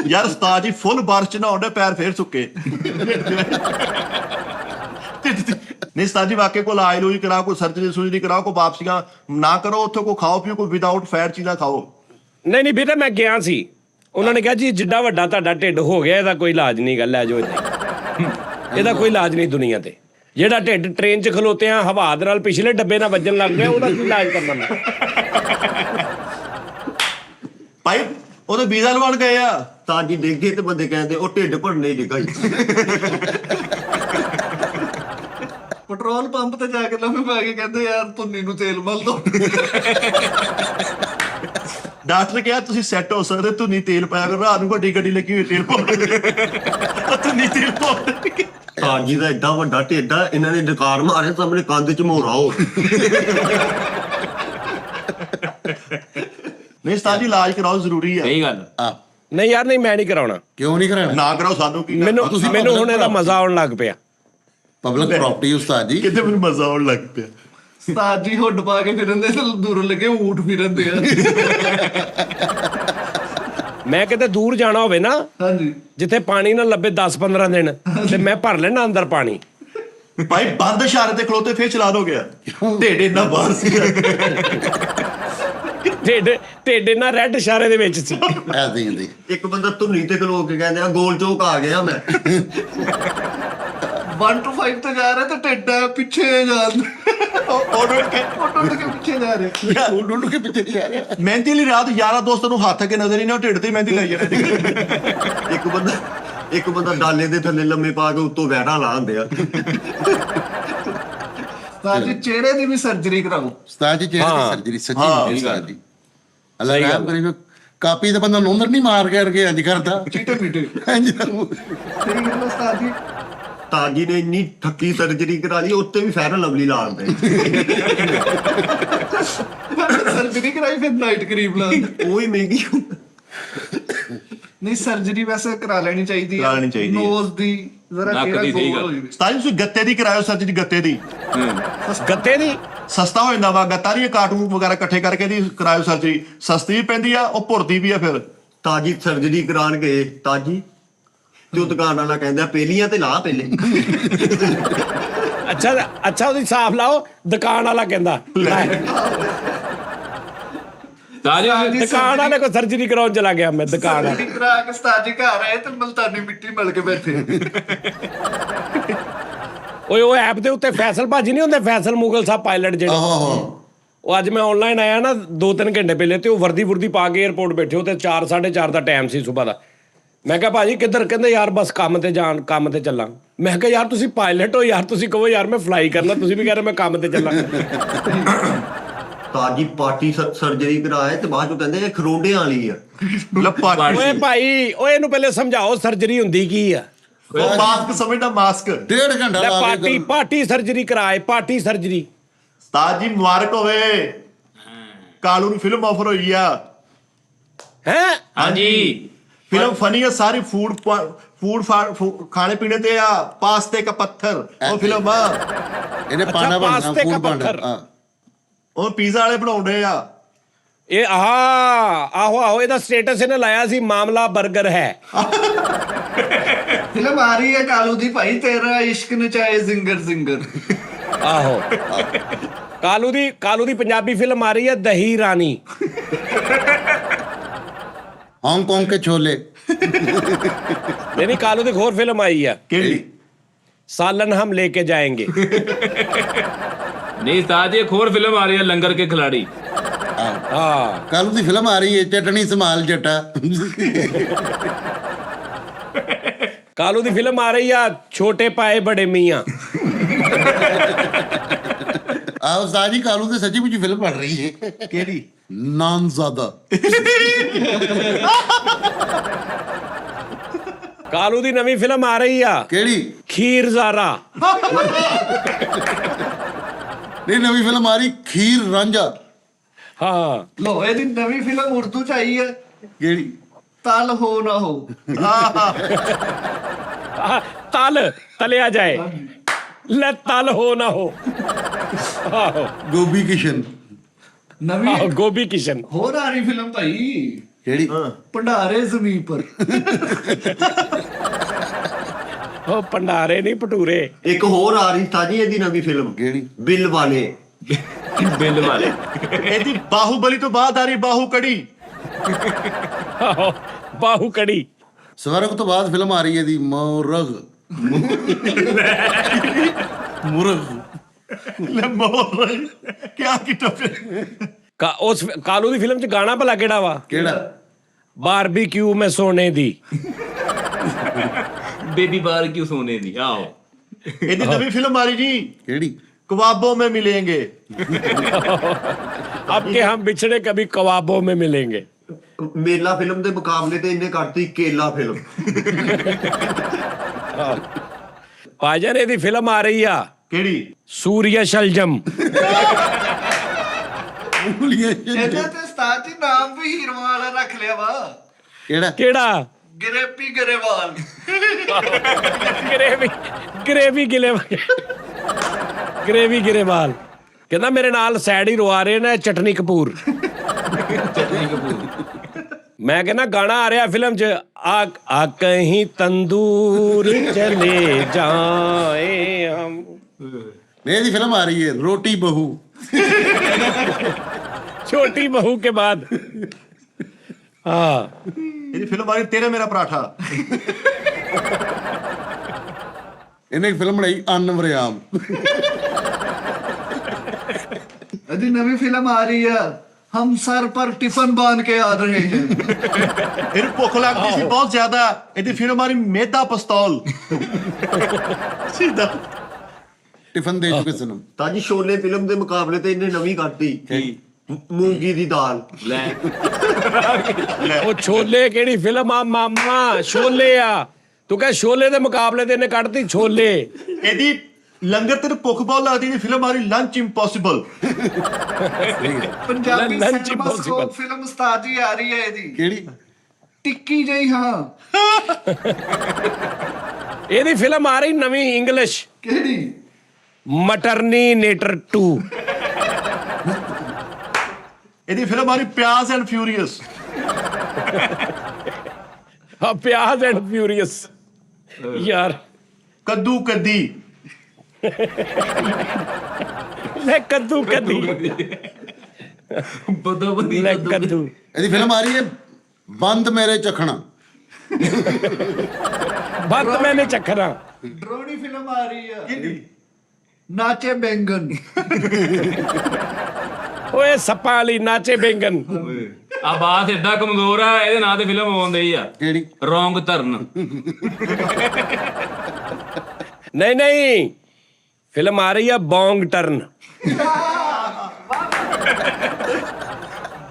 ਯਾਰ ਉਸਤਾਦ ਜੀ ਫੁੱਲ ਬਾਰਿਸ਼ ਚ ਨਹਾਉਂਦੇ, ਪੈਰ ਫੇਰ ਸੁੱਕੇ। ਨਹੀਂ ਉਸਤਾਦ ਜੀ ਵਾਕਈ ਕੋਈ ਇਲਾਜ ਲੂਜ ਕਰਾਓ, ਕੋਈ ਸਰਜਰੀ ਕਰਾਓ, ਕੋਈ ਵਾਪਸੀਆਂ ਨਾ ਕਰੋ, ਉੱਥੇ ਕੋਈ ਖਾਓ ਪੀਓ, ਕੋਈ ਵਿਦਆਊਟ ਫੈਟ ਚੀਜ਼ਾਂ ਖਾਓ। ਨਹੀਂ ਬੇਟਾ, ਮੈਂ ਗਿਆ ਸੀ, ਉਹਨਾਂ ਨੇ ਕਿਹਾ ਜੀ ਜਿੱਡਾ ਵੱਡਾ ਤੁਹਾਡਾ ਢਿੱਡ ਹੋ ਗਿਆ, ਇਹਦਾ ਕੋਈ ਇਲਾਜ ਨਹੀਂ ਗਾ, ਲੈ ਜਾਓ। ਇਹਦਾ ਕੋਈ ਇਲਾਜ ਨਹੀਂ ਦੁਨੀਆ ਤੇ। ਜਿਹੜਾ ਢਿੱਡ ਟ੍ਰੇਨ 'ਚ ਖਲੋਤੇ ਆ ਹਵਾ ਦੇ ਨਾਲ ਪਿਛਲੇ ਡੱਬੇ ਨਾਲ ਵੱਜਣ ਲੱਗ ਪਿਆ, ਉਹਦਾ ਕੀ ਇਲਾਜ ਕਰਨਾ ਮੈਂ? ਭਾਈ ਉਹਦੇ ਵੀਜ਼ਾ ਲਵਾਉਣ ਗਏ ਆ। ਤਾਂ ਜੀ ਦੇਖੇ ਤੇ ਬੰਦੇ ਕਹਿੰਦੇ ਉਹ ਢਿੱਡ ਭਰਨੇ ਡਿੱਗਾ ਜੀ। ਪੈਟਰੋਲ ਪੰਪ ਤੇ ਜਾ ਕੇ ਲੰਮੇ ਪਾ ਕੇ ਕਹਿੰਦੇ ਯਾਰ ਧੁੰਨੀ ਨੂੰ ਤੇਲ ਮਲ ਦੋ। ਡਾਕਟਰ ਕਿਹਾ ਤੁਸੀਂ ਸੈੱਟ ਹੋ ਸਕਦੇ, ਧੁੰਨੀ ਤੇਲ ਪਾਇਆ ਕਰੋ, ਰਾਤ ਨੂੰ ਵੱਡੀ ਗੱਡੀ ਲੱਗੀ ਹੋਈ ਤੇਲ ਪਾਉਂਦੇ ਧੁੰਨੀ ਤੇਲ ਪਾਉਂਦੇ। ਤਾਂ ਜੀ ਦਾ ਏਡਾ ਵੱਡਾ ਢਿੱਡ ਆ, ਇਹਨਾਂ ਨੇ ਡਕਾਰ ਮਾਰੇ ਸਾਹਮਣੇ ਕੰਧ ਚ ਮੋਰਾ ਹੋ। ਨਹੀਂ ਉਸਤਾਦ ਜੀ ਇਲਾਜ ਕਰਾਓ, ਜ਼ਰੂਰੀ ਆ। ਸਹੀ ਗੱਲ। ਆ ਨਹੀਂ ਯਾਰ ਨਹੀਂ, ਮੈਂ ਨਹੀਂ ਕਰਾਉਣਾ। ਕਿਉਂ ਨਹੀਂ ਕਰਾਣਾ? ਨਾ ਕਰਾਓ, ਸਾਨੂੰ ਕੀ ਮੈਨੂੰ ਹੁਣ ਇਹਦਾ ਮਜ਼ਾ ਆਉਣ ਲੱਗ ਪਿਆ। ਪਬਲਿਕ ਪ੍ਰਾਪਰਟੀ ਉਸਤਾਦ ਜੀ। ਕਿਤੇ ਮੈਨੂੰ ਮਜ਼ਾ ਆਉਣ ਲੱਗ ਪਿਆ। ਉਸਤਾਦ ਜੀ ਹੁੱਡ ਪਾ ਕੇ ਫਿਰਦੇ ਤੇ ਦੂਰੋਂ ਲੱਗੇ ਊਠ ਫਿਰਦੇ ਆ। ਮੈਂ ਕਿਤੇ ਦੂਰ ਜਾਣਾ ਹੋਵੇ ਨਾ, ਹਾਂਜੀ ਜਿੱਥੇ ਪਾਣੀ ਨਾ ਲੱਭੇ 10-15 ਦਿਨ, ਤੇ ਮੈਂ ਭਰ ਲੈਣਾ ਅੰਦਰ ਪਾਣੀ। ਭਾਈ ਬੰਦ ਇਸ਼ਾਰੇ ਤੇ ਖਲੋਤੇ ਫੇਰ ਚਲਾਨ ਹੋ ਗਿਆ। ਢੇਡੇ ਇੰਨਾ ਬਾਹਰ ਸੀ। ਢਿੱਡ ਨਾ ਰੈੱਡ ਇਸ਼ਾਰੇ ਦੇ ਵਿੱਚ ਸੀ। ਐਦਾਂ ਹੀ ਇੱਕ ਬੰਦਾ ਧੁੰਨੀ ਤੇ ਖਲੋ ਕੇ ਕਹਿੰਦੇ ਆ ਗੋਲ ਚੌਕ ਆ ਗਿਆ ਮੈਂ। 1 to 5 ਤੇ ਜਾ ਰਿਹਾ ਤੇ ਢਿੱਡ ਪਿੱਛੇ ਜਾਂਦਾ। ਉਹਨੂੰ ਕੇ ਪਿੱਛੇ ਜਾ ਰਿਹਾ। ਡੁੱਡ ਕੇ ਪਿੱਛੇ ਜਾ ਰਿਹਾ। ਮਹਿੰਦੀ ਲਈ ਰਾਤ ਯਾਰਾ ਦੋਸਤਾਂ ਨੂੰ ਹੱਥ ਅੱਗੇ ਨਜ਼ਰ ਹੀ ਨਾ, ਢਿੱਡ ਤੇ ਮਹਿੰਦੀ ਲਾਈ ਜਾਣਾ। ਇੱਕ ਬੰਦਾ ਡਾਲੇ ਦੇ ਥੱਲੇ ਲੰਮੇ ਪਾ ਕੇ ਉੱਤੋਂ ਵੈੜਾ ਲਾ ਹੁੰਦੇ ਆ। ਉਸਤਾਦ ਜੀ ਚਿਹਰੇ ਦੀ ਵੀ ਸਰਜਰੀ ਕਰਾਓ। ਉਸਤਾਦ ਜੀ ਚਿਹਰੇ ਦੀ ਸਰਜਰੀ ਸੱਚੀ ਹੁੰਦੀ ਉਸਤਾਦ ਜੀ। ਅੱਲਾ ਸਹੀ ਰਾਮ ਕਰੇ। ਕਾਪੀ ਤੇ ਬੰਦਾ ਨੰਬਰ ਨਹੀਂ ਮਾਰ ਕਰਕੇ ਇੰਜ ਕਰਦਾ। ਚੀਟੇ ਮੀਟੇ ਇੰਜ ਸਹੀ ਗੱਲ ਉਸਤਾਦ ਜੀ। ਤਾਜੀ ਨੇ ਇੰਨੀ ਠੱਕੀ ਸਰਜਰੀ ਕਰਾ ਲਈ, ਉੱਤੇ ਵੀ ਫੈਰ ਲਵਲੀ ਲਾ ਦਿੰਦੇ। ਸਰਜਰੀ ਕਰਾਈ ਫਿਰ ਨਾਈਟ ਕਰੀਮ ਲਾ ਦਿੰਦੇ। ਉਹ ਹੀ ਮਹਿੰਗੀ। ਨਹੀਂ ਸਰਜਰੀ ਵੈਸੇ ਕਰਾ ਲੈਣੀ ਚਾਹੀਦੀ ਕਰਾ ਲੈਣੀ ਚਾਹੀਦੀ ਹੈ। ਨੋਜ਼ ਦੀ ਜ਼ਰਾ ਨੱਕ ਚਿਹਰਾ ਦੀ ਸਹੀ ਗੋਲ ਗੱਲ। ਹੋ ਜਾਵੇ। ਉਸਤਾਦ ਜੀ ਤੁਸੀਂ ਗੱਤੇ ਦੀ ਕਰਾਇਓ ਸਰਜਰੀ, ਗੱਤੇ ਦੀ ਗੱਤੇ ਦੀ ਸਸਤਾ ਹੋ ਜਾਂਦਾ ਵਾ। ਗੱਤਾ ਨਹੀਂ, ਕਾਰਟੂਨ ਵਗੈਰਾ ਇਕੱਠੇ ਕਰਕੇ ਦੀ ਕਰਾਇਓ ਸਰਜਰੀ, ਸਸਤੀ ਵੀ ਪੈਂਦੀ ਆ, ਉਹ ਭੁਰਦੀ ਵੀ ਆ। ਫਿਰ ਤਾਜੀ ਸਰਜਰੀ ਕਰਾਉਣ ਗਏ ਤਾਜੀ, ਤੇ ਉਹ ਦੁਕਾਨ ਵਾਲਾ ਕਹਿੰਦਾ ਪਹਿਲੀਆਂ ਤੇ ਲਾ ਪਹਿਲੇ। ਅੱਛਾ ਉਹਦੀ ਸਾਫ ਲਾਓ, ਦੁਕਾਨ ਵਾਲਾ ਕਹਿੰਦਾ ਤਾਜੀ ਦੁਕਾਨ ਵਾਲੇ ਕੋ ਸਰਜਰੀ ਕਰਾਉਣ ਚਲਾ ਗਿਆ ਮੈਂ। ਦੁਕਾਨ ਵਾਲੇ ਸਰਜਰੀ ਕਰਾ ਕੇ ਉਸਤਾਦ ਜੀ ਘਰ ਆਏ ਤੇ ਮਲਤਾਨੀ ਮਿੱਟੀ ਮਲ ਕੇ ਬੈਠੇ। ਓਏ ਉਹ ਐਪ ਦੇ ਉੱਤੇ ਫੈਸਲ ਭਾਜੀ ਨਹੀਂ ਹੁੰਦੇ, ਫੈਸਲ ਮੁਗਲ ਸਾਹਿਬ ਪਾਇਲਟ ਜਿਹੜੇ, ਆਹੋ ਉਹ ਅੱਜ ਮੈਂ ਆਨਲਾਈਨ ਆਇਆ ਨਾ 2-3 ਘੰਟੇ ਪਹਿਲੇ, ਤੇ ਉਹ ਵਰਦੀ ਪਾ ਕੇ 에어ਪੋਰਟ ਬੈਠੇ ਹੋ, ਤੇ 4-4:30 ਦਾ ਟਾਈਮ ਸੀ ਸਵੇਰ ਦਾ। ਮੈਂ ਕਿਹਾ ਭਾਜੀ ਕਿੱਧਰ? ਕਹਿੰਦੇ ਯਾਰ ਬਸ ਕੰਮ ਤੇ ਚੱਲਾਂ। ਮੈਂ ਕਿਹਾ ਯਾਰ ਤੁਸੀਂ ਪਾਇਲਟ ਹੋ ਯਾਰ, ਤੁਸੀਂ ਕਹੋ ਯਾਰ ਮੈਂ ਫਲਾਈ ਕਰਨਾ, ਤੁਸੀਂ ਵੀ ਕਹਿ ਰਹੇ ਮੈਂ ਕੰਮ ਤੇ ਚੱਲਾਂ। ਤਾਜੀ ਪਾਰਟੀ ਸਰਜਰੀ ਕਰਾਏ ਤੇ ਬਾਅਦ ਚੋਂ ਕਹਿੰਦੇ ਇਹ ਖਰੋਂਡਿਆਂ ਵਾਲੀ ਆ। ਲੱਪਾ ਓਏ ਭਾਈ ਓਏ ਇਹਨੂੰ ਪਹਿਲੇ ਸਮਝਾਓ ਸਰਜਰੀ ਹੁੰਦੀ ਕੀ ਆ। ਉਹ ਮਾਸਕ ਸਮਝਦਾ, ਮਾਸਕ। 1.5 ਘੰਟਾ ਲੈ ਲਾ ਕੇ ਪਾਰਟੀ ਸਰਜਰੀ ਕਰਾਏ, ਪਾਰਟੀ ਸਰਜਰੀ। ਉਸਤਾਦ ਜੀ ਮੁਬਾਰਕ ਹੋਵੇ, ਕਾਲੂ ਨੂੰ ਫਿਲਮ ਆਫਰ ਹੋਈ ਆ। ਹੈ ਹਾਂਜੀ ਫਿਲਮ ਫਨੀ ਆ ਸਾਰੀ, ਫੂਡ ਖਾਣੇ ਪੀਣੇ ਤੇ ਆ। ਪਾਸਤੇ ਕਾ ਪੱਥਰ ਉਹ ਫਿਲਮ ਆ। ਇਹਨੇ ਪਾਣਾ ਬਣਨਾ, ਪਾਸਤੇ ਕਾ ਫੂਡ ਬਣਨਾ। ਪੱਥਰ। ਹਾਂ ਉਹ ਪੀਜ਼ਾ ਵਾਲੇ ਬਣਾਉਂਦੇ ਆ। ਇਹ ਆਹੋ ਇਹਦਾ ਸਟੇਟਸ ਇਹਨੇ ਲਾਇਆ ਸੀ, ਮਾਮਲਾ 버ਗਰ ਹੈ। ਫਿਲਮ ਆ ਰਹੀ ਹੈ ਕਾਲੂ ਦੀ, ਭਾਈ ਤੇਰਾ ਇਸ਼ਕ ਨਚਾਏ ਜ਼ਿੰਗਰ। ਆਹੋ ਕਾਲੂ ਦੀ ਪੰਜਾਬੀ ਫਿਲਮ ਆ ਰਹੀ ਹੈ ਦਹੀ ਰਾਣੀ। ਹਾਂਗਕਾਂਗ ਕੇ ਛੋਲੇ। ਨਹੀਂ ਕਾਲੂ ਦੀ ਇੱਕ ਹੋਰ ਫਿਲਮ ਆਈ ਆ, ਕਿਹੜੀ? ਸਾਲਨ ਹਮ ਲੈ ਕੇ ਜਾਏਂਗੇ। ਨਹੀਂ ਉਸਤਾਦ ਜੀ ਇੱਕ ਹੋਰ ਫਿਲਮ ਆ ਰਹੀ ਹੈ ਲੰਗਰ ਕੇ ਖਿਲਾੜੀ। ਹਾਂ ਕੱਲ ਦੀ ਫਿਲਮ ਆ ਰਹੀ ਹੈ ਚਟਣੀ ਸੰਭਾਲ ਜੱਟਾ। ਕਾਲੂ ਦੀ ਫਿਲਮ ਆ ਰਹੀ ਆ ਛੋਟੇ ਪਾਏ ਬੜੇ ਮੀਆਂ। ਆਹ ਉਸਤਾਦ ਜੀ ਕਾਲੂ ਤੇ ਸੱਚੀ ਮੁੱਚੀ ਫਿਲਮ ਬਣ ਰਹੀ ਹੈ। ਕਿਹੜੀ? ਨਾਨਜ਼ਾਦਾ। ਕਾਲੂ ਦੀ ਨਵੀਂ ਫਿਲਮ ਆ ਰਹੀ ਆ, ਕਿਹੜੀ? ਖੀਰ ਜ਼ਾਰਾ। ਨਹੀਂ ਨਵੀਂ ਫਿਲਮ ਆ ਰਹੀ ਖੀਰ ਰਾਂਝਾ। ਹਾਂ ਲੋਹੇ ਦੀ ਨਵੀਂ ਫਿਲਮ ਉਰਦੂ ਚ ਆਈ ਹੈ, ਕਿਹੜੀ? ਤਲ ਹੋ ਨਾ ਹੋ। ਤਲਿਆ ਜਾਏ, ਲੈ ਤਲ ਹੋ ਨਾ ਹੋ। ਆਹੋ ਗੋਬੀ ਕਿਸ਼ਨ। ਨਵੀਂ ਗੋਬੀ ਕਿਸ਼ਨ। ਹੋਰ ਆ ਰਹੀ ਫਿਲਮ ਭਾਈ, ਕਿਹੜੀ? ਭੰਡਾਰੇ ਜ਼ਮੀਨ ਪਰ। ਉਹ ਭੰਡਾਰੇ ਨਹੀਂ ਭਟੂਰੇ। ਇੱਕ ਹੋਰ ਆ ਰਹੀ ਤਾਜੀ ਇਹਦੀ ਨਵੀਂ ਫਿਲਮ, ਕਿਹੜੀ? ਬਿੱਲ ਵਾਲੇ। ਬਿੱਲ ਵਾਲੇ। ਇਹਦੀ ਬਾਹੂਬਲੀ ਤੋਂ ਬਾਅਦ ਆ ਰਹੀ ਬਾਹੂ ਕੜੀ। ਆਹੋ ਬਾਹੂ ਕੜੀ। ਸਵਰਗ ਤੋਂ ਬਾਅਦ ਫਿਲਮ ਆ ਰਹੀ ਹੈ ਦੀ ਮੋਰਗ। ਲੈ ਮੋਰ ਕਿਆ ਕੀਤਾ ਫਿਰ ਉਸ ਕਾਲੂ ਦੀ ਫਿਲਮ 'ਚ ਗਾਣਾ ਭਲਾ ਕਿਹੜਾ ਵਾ? ਕਿਹੜਾ? ਬਾਰਬੀਕਿਊ ਮੈਂ ਸੋਨੇ ਦੀ। ਬੇਬੀ ਬਾਰ ਕਿਉਂ ਸੋਨੇ ਦੀ? ਆਓ ਇਹਦੀ ਨਵੀਂ ਫਿਲਮ ਆ ਰਹੀ ਜੀ, ਕਿਹੜੀ? ਕਵਾਬੋਂ में मिलेंगे। अब के हम बिछड़े कभी कबाबों में मिलेंगे। ਮੇਲਾ ਫਿਲਮ ਦੇ ਮੁਕਾਬਲੇ ਤੇ ਇਹਨੇ ਕੱਢਤੀ ਕੇਲਾ ਫਿਲਮ। ਭਾਜਨ ਇਹਦੀ ਫਿਲਮ ਆ ਰਹੀ ਆ ਕਿਹੜੀ? ਸੂਰਿਆ ਸ਼ਲਜਮ। ਇਹਦੇ ਤੇ ਉਸਤਾਦ ਜੀ ਨਾਮ ਵੀ ਹੀਰੋਆਂ ਵਾਲਾ ਰੱਖ ਲਿਆ ਵਾ, ਕਿਹੜਾ? ਕਿਹੜਾ? ਗਰੇਪੀ ਗਰੇਵਾਲ। ਗਰੇਵੀ ਗਿਰੇਵਾਲ ਕਹਿੰਦਾ ਮੇਰੇ ਨਾਲ ਸੈਡ ਹੀਰੋ ਆ ਰਹੇ ਨੇ ਚਟਨੀ ਕਪੂਰ। ਮੈਂ ਕਹਿੰਦਾ ਗਾਣਾ ਆ ਰਿਹਾ ਫਿਲਮ 'ਚ ਆ ਕਹੀਂ ਤੰਦੂਰ ਚਲੇ ਜਾਏ ਹਮ। ਨਹੀਂ, ਇਹਦੀ ਫਿਲਮ ਆ ਰਹੀ ਹੈ ਰੋਟੀ ਬਹੂ। छोटी बहू के बाद हाँ ਇਹਦੀ ਫਿਲਮ ਆ ਰਹੀ ਤੇਰਾ ਮੇਰਾ ਪਰਾਠਾ। ਇਹਨੇ ਇੱਕ ਫਿਲਮ ਬਣਾਈ ਅਨਵਰਿਆਮ। ਇਹਦੀ ਨਵੀਂ ਫਿਲਮ ਆ ਰਹੀ ਆ ਹਮ ਸਰ ਪਰ ਟਿਫਨ ਬਾंध के आ रहे हैं। ਇਹਨੂੰ ਭੁੱਖ ਲੱਗਦੀ ਸੀ ਬਹੁਤ ਜ਼ਿਆਦਾ, ਇਹਦੀ ਫਿਲਮ ਆ ਰਹੀ ਮੇਦਾ ਪਸਤੌਲ। ਸਿੱਧਾ ਟਿਫਨ ਦੇ ਚੁੱਕੇ ਸਨਮ। ਤਾਂ ਜੀ ਸ਼ੋਲੇ ਫਿਲਮ ਦੇ ਮੁਕਾਬਲੇ ਤੇ ਇਹਨੇ ਨਵੀਂ ਕੱਢਤੀ ਮੂੰਗੀ ਦੀ ਦਾਲ। ਲੈ ਉਹ ਛੋਲੇ ਕਿਹੜੀ ਫਿਲਮ ਆ ਮਾਮਾ? ਛੋਲੇ ਆ ਤੂੰ ਕਹ ਛੋਲੇ ਦੇ ਮੁਕਾਬਲੇ ਤੇ ਇਹਨੇ ਕੱਢਤੀ ਛੋਲੇ। ਇਹਦੀ ਲੰਗਰ ਤੈਨੂੰ ਭੁੱਖ ਬਹੁਤ ਲੱਗਦੀ, ਇਹਦੀ ਫਿਲਮ ਆ ਰਹੀ lunch impossible. Punjabi Lunch ਸਿਨੇਮਾਸਕੋਪ Impossible। Film ਉਸਤਾਦ ਜੀ ਆ ਰਹੀ ਹੈ ਇਹਦੀ ਕਿਹੜੀ? ਟਿੱਕੀ ਜਈ। ਹਾਂ ਇਹਦੀ ਫਿਲਮ ਆ ਰਹੀ ਨਵੀਂ ਇੰਗਲਿਸ਼ ਕਿਹੜੀ? ਮਟਰਨੀਨੇਟਰ 2। ਇਹਦੀ ਫਿਲਮ ਆ ਰਹੀ ਪਿਆਜ਼ ਐਂਡ ਫਿਊਰੀਅਸ। ਹਾਂ ਪਿਆਜ਼ ਐਂਡ ਫਿਊਰੀਅਸ ਯਾਰ। ਕੱਦੂ ਕੱਦੀ। ਲੈ ਕੱਦੂ ਕੱਦੀ ਬਦੋ ਬਦੀ ਲੈ ਕੱਦੂ। ਇਹਦੀ ਫਿਲਮ ਆ ਰਹੀ ਹੈ ਬੰਦ ਮੇਰੇ ਚਖਣਾ। ਬੰਦ ਮੈਨੇ ਚੱਖਣਾ। ਡਰੋਨੀ ਫਿਲਮ ਆ ਰਹੀ ਆ ਨਾਚੇ ਬੈਂਗਨ। ਓਏ ਸੱਪਾਂ ਵਾਲੀ ਨਾਚੇ ਬੈਂਗਨ। ਆ ਬਾਤ ਏਡਾ ਕਮਜ਼ੋਰ ਆ, ਇਹਦੇ ਨਾਂ ਤੇ ਫਿਲਮ ਆਉਂਦੀ ਆ ਕਿਹੜੀ? ਰੋਂਗ ਧਰਨ। ਨਹੀਂ ਨਹੀਂ ਫਿਲਮ ਆ ਰਹੀ ਆ ਬੌਂਗ ਟਰਨ।